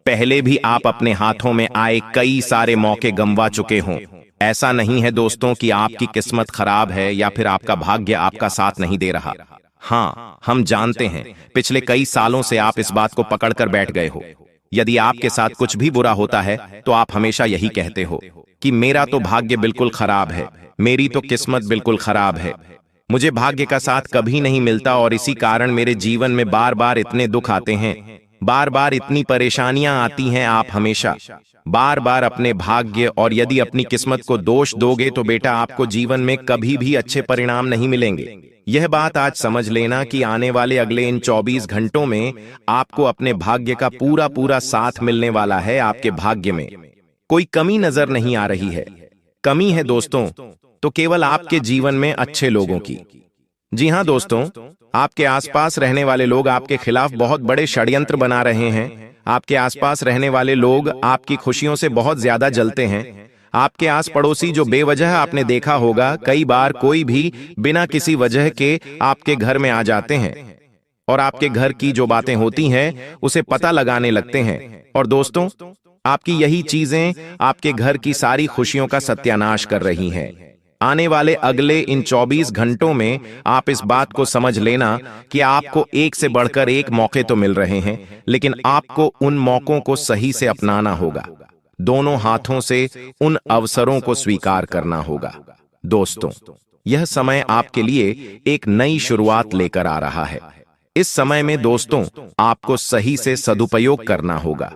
S2: पहले भी आप अपने हाथों में आए कई सारे मौके गंवा चुके हों। ऐसा नहीं है दोस्तों कि आपकी किस्मत खराब है या फिर आपका भाग्य आपका साथ नहीं दे रहा। हाँ, हम जानते हैं पिछले कई सालों से आप इस बात को पकड़कर बैठ गए हो। यदि आपके साथ कुछ भी बुरा होता है तो आप हमेशा यही कहते हो कि मेरा तो भाग्य बिल्कुल खराब है, मेरी तो किस्मत बिल्कुल खराब है, मुझे भाग्य का साथ कभी नहीं मिलता, और इसी कारण मेरे जीवन में बार बार इतने दुख आते हैं, बार बार इतनी परेशानियां आती हैं। आप हमेशा बार बार अपने भाग्य और यदि अपनी किस्मत को दोष दोगे तो बेटा आपको जीवन में कभी भी अच्छे परिणाम नहीं मिलेंगे। यह बात आज समझ लेना कि आने वाले अगले इन 24 घंटों में आपको अपने भाग्य का पूरा पूरा साथ मिलने वाला है। आपके भाग्य में कोई कमी नजर नहीं आ रही है। कमी है दोस्तों तो केवल आपके जीवन में अच्छे लोगों की। जी हां दोस्तों, आपके आसपास रहने वाले लोग आपके खिलाफ बहुत बड़े षड्यंत्र बना रहे हैं। आपके आसपास रहने वाले लोग आपकी खुशियों से बहुत ज्यादा जलते हैं। आपके आस पड़ोसी जो बेवजह आपने देखा होगा, कई बार कोई भी बिना किसी वजह के आपके घर में आ जाते हैं और आपके घर की जो बातें होती हैं उसे पता लगाने लगते हैं। और दोस्तों, आपकी यही चीजें आपके घर की सारी खुशियों का सत्यानाश कर रही हैं। आने वाले अगले इन 24 घंटों में आप इस बात को समझ लेना कि आपको एक से बढ़कर एक मौके तो मिल रहे हैं, लेकिन आपको उन मौकों को सही से अपनाना होगा। दोनों हाथों से उन अवसरों को स्वीकार करना होगा। दोस्तों, यह समय आपके लिए एक नई शुरुआत लेकर आ रहा है। इस समय में दोस्तों आपको सही से सदुपयोग करना होगा।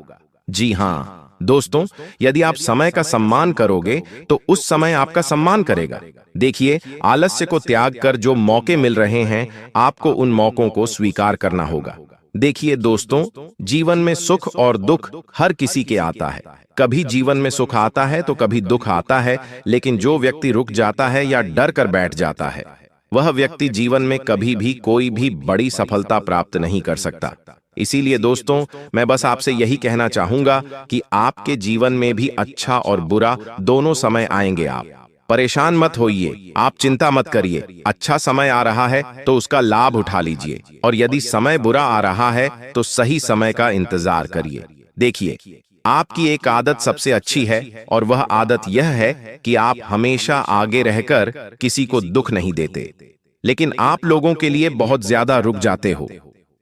S2: जी हां दोस्तों, यदि आप समय का सम्मान करोगे तो उस समय आपका सम्मान करेगा। देखिए, आलस्य को त्याग कर जो मौके मिल रहे हैं, आपको उन मौकों को स्वीकार करना होगा। देखिए दोस्तों, जीवन में सुख और दुख हर किसी के आता है। कभी जीवन में सुख आता है तो कभी दुख आता है, लेकिन जो व्यक्ति रुक जाता है या डर कर बैठ जाता है, वह व्यक्ति जीवन में कभी भी कोई भी बड़ी सफलता प्राप्त नहीं कर सकता। इसीलिए दोस्तों, मैं बस आपसे यही कहना चाहूंगा कि आपके जीवन में भी अच्छा और बुरा दोनों समय आएंगे। आप परेशान मत होइए, आप चिंता मत करिए। अच्छा समय आ रहा है तो उसका लाभ उठा लीजिए, और यदि समय बुरा आ रहा है तो सही समय का इंतजार करिए। देखिए, आपकी एक आदत सबसे अच्छी है, और वह आदत यह है कि आप हमेशा आगे रहकर किसी को दुख नहीं देते। लेकिन आप लोगों के लिए बहुत ज्यादा रुक जाते हो।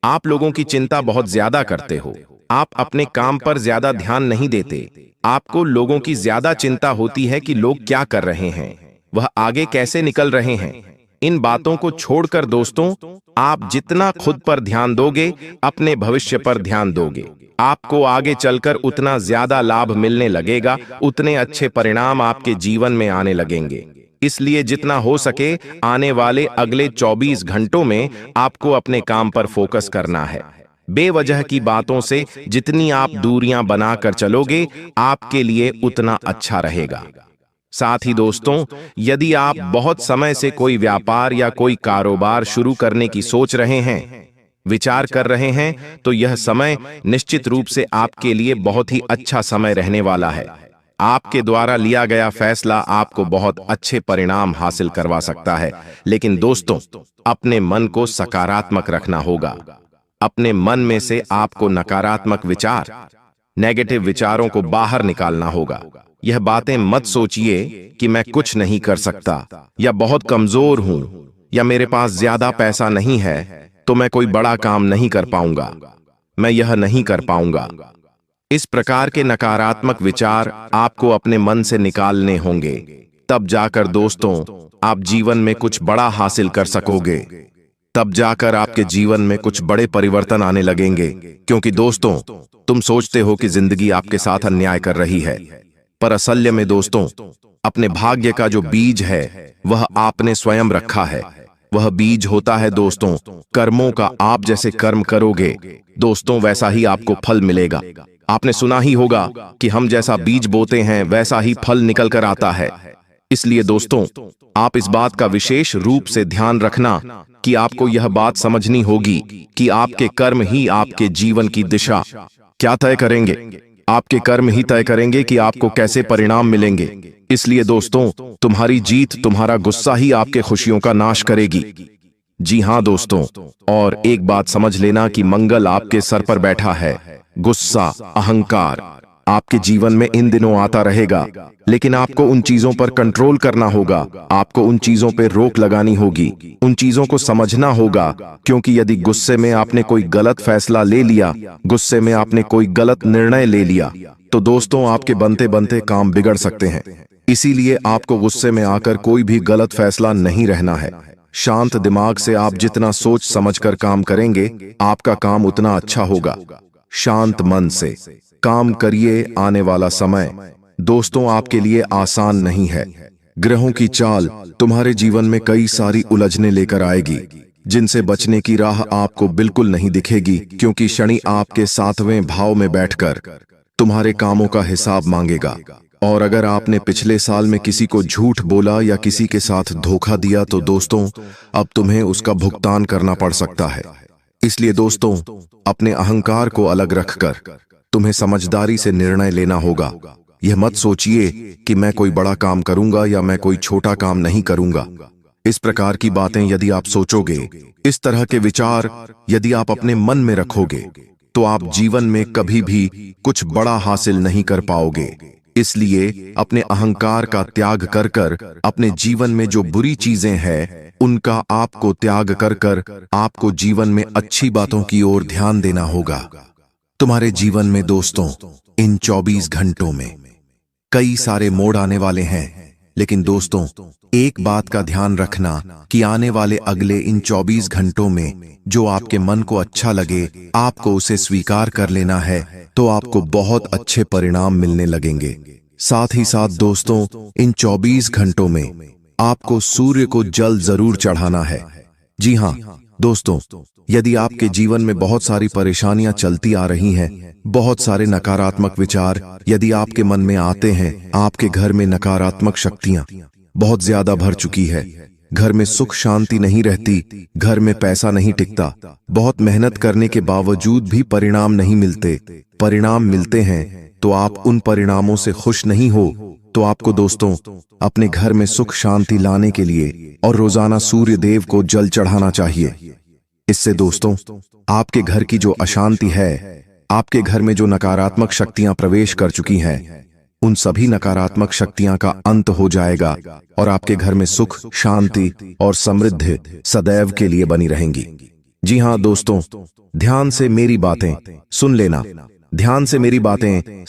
S2: आप लोगों की चिंता बहुत ज्यादा करते हो। आप अपने काम पर ज्यादा ध्यान नहीं देते। आपको लोगों की ज्यादा चिंता होती है कि लोग क्या कर रहे हैं, वह आगे कैसे निकल रहे हैं। इन बातों को छोड़कर दोस्तों, आप जितना खुद पर ध्यान दोगे, अपने भविष्य पर ध्यान दोगे, आपको आगे चलकर उतना ज्यादा लाभ मिलने लगेगा, उतने अच्छे परिणाम आपके जीवन में आने लगेंगे। इसलिए जितना हो सके आने वाले अगले 24 घंटों में आपको अपने काम पर फोकस करना है। बेवजह की बातों से जितनी आप दूरियां बनाकर चलोगे, आपके लिए उतना अच्छा रहेगा। साथ ही दोस्तों, यदि आप बहुत समय से कोई व्यापार या कोई कारोबार शुरू करने की सोच रहे हैं, विचार कर रहे हैं, तो यह समय निश्चित रूप से आपके लिए बहुत ही अच्छा समय रहने वाला है। आपके द्वारा लिया गया फैसला आपको बहुत अच्छे परिणाम हासिल करवा सकता है। लेकिन दोस्तों, अपने मन को सकारात्मक रखना होगा। अपने मन में से आपको नकारात्मक विचार, नेगेटिव विचारों को बाहर निकालना होगा। यह बातें मत सोचिए कि मैं कुछ नहीं कर सकता, या बहुत कमजोर हूं, या मेरे पास ज्यादा पैसा नहीं है तो मैं कोई बड़ा काम नहीं कर पाऊंगा, मैं यह नहीं कर पाऊंगा। इस प्रकार के नकारात्मक विचार आपको अपने मन से निकालने होंगे। तब जाकर दोस्तों, आप जीवन में कुछ बड़ा हासिल कर सकोगे। तब जाकर आपके जीवन में कुछ बड़े परिवर्तन आने लगेंगे। क्योंकि दोस्तों, तुम सोचते हो कि जिंदगी आपके साथ अन्याय कर रही है, पर असल्य में दोस्तों, अपने भाग्य का जो बीज है वह आपने स्वयं रखा है। वह बीज होता है दोस्तों कर्मों का। आप जैसे कर्म करोगे दोस्तों, वैसा ही आपको फल मिलेगा। आपने सुना ही होगा कि हम जैसा बीज बोते हैं वैसा ही फल निकल कर आता है। इसलिए दोस्तों, आप इस बात का विशेष रूप से ध्यान रखना कि आपको यह बात समझनी होगी कि आपके कर्म ही आपके जीवन की दिशा क्या तय करेंगे। आपके कर्म ही तय करेंगे कि आपको कैसे परिणाम मिलेंगे। इसलिए दोस्तों, तुम्हारी जीत, तुम्हारा गुस्सा ही आपके खुशियों का नाश करेगी। जी हाँ दोस्तों, और एक बात समझ लेना कि मंगल आपके सर पर बैठा है। गुस्सा, अहंकार आपके जीवन में इन दिनों आता रहेगा, लेकिन आपको उन चीजों पर कंट्रोल करना होगा। आपको उन चीजों पर रोक लगानी होगी, उन चीजों को समझना होगा। क्योंकि यदि गुस्से में आपने कोई गलत फैसला ले लिया, गुस्से में आपने कोई गलत निर्णय ले लिया, तो दोस्तों आपके बनते बनते काम बिगड़ सकते हैं। इसीलिए आपको गुस्से में आकर कोई भी गलत फैसला नहीं रहना है। शांत दिमाग से आप जितना सोच समझकर काम करेंगे, आपका काम उतना अच्छा होगा। शांत मन से काम करिए। आने वाला समय दोस्तों आपके लिए आसान नहीं है। ग्रहों की चाल तुम्हारे जीवन में कई सारी उलझने लेकर आएगी, जिनसे बचने की राह आपको बिल्कुल नहीं दिखेगी। क्योंकि शनि आपके 7वें भाव में बैठकर तुम्हारे कामों का हिसाब मांगेगा। और अगर आपने पिछले साल में किसी को झूठ बोला या किसी के साथ धोखा दिया, तो दोस्तों अब तुम्हें उसका भुगतान करना पड़ सकता है। इसलिए दोस्तों, अपने अहंकार को अलग रखकर तुम्हें समझदारी से निर्णय लेना होगा। यह मत सोचिए कि मैं कोई बड़ा काम करूंगा या मैं कोई छोटा काम नहीं करूंगा। इस प्रकार की बातें यदि आप सोचोगे, इस तरह के विचार यदि आप अपने मन में रखोगे, तो आप जीवन में कभी भी कुछ बड़ा हासिल नहीं कर पाओगे। इसलिए अपने अहंकार का त्याग कर कर अपने जीवन में जो बुरी चीजें हैं उनका आपको त्याग कर कर आपको जीवन में अच्छी बातों की ओर ध्यान देना होगा। तुम्हारे जीवन में दोस्तों इन 24 घंटों में कई सारे मोड़ आने वाले हैं, लेकिन दोस्तों एक बात का ध्यान रखना कि आने वाले अगले इन 24 घंटों में जो आपके मन को अच्छा लगे, आपको उसे स्वीकार कर लेना है, तो आपको बहुत अच्छे परिणाम मिलने लगेंगे। साथ ही साथ दोस्तों इन 24 घंटों में आपको सूर्य को जल जरूर चढ़ाना है। जी हाँ दोस्तों, यदि आपके जीवन में बहुत सारी परेशानियां चलती आ रही हैं, बहुत सारे नकारात्मक विचार यदि आपके मन में आते हैं, आपके घर में नकारात्मक शक्तियां बहुत ज्यादा भर चुकी है,
S3: घर में सुख शांति नहीं रहती, घर में पैसा नहीं टिकता, बहुत मेहनत करने के बावजूद भी परिणाम नहीं मिलते, परिणाम मिलते हैं तो आप उन परिणामों से खुश नहीं हो, तो आपको दोस्तों अपने घर में सुख शांति लाने के लिए और रोजाना सूर्य देव को जल चढ़ाना चाहिए। इससे दोस्तों आपके घर की जो अशांति है, आपके घर में जो नकारात्मक शक्तियां प्रवेश कर चुकी हैं, उन सभी नकारात्मक शक्तियां का अंत हो जाएगा और आपके घर में सुख शांति और समृद्धि सदैव के लिए बनी रहेंगी। जी हां दोस्तों, ध्यान से मेरी बातें सुन लेना, ध्यान से मेरी बातें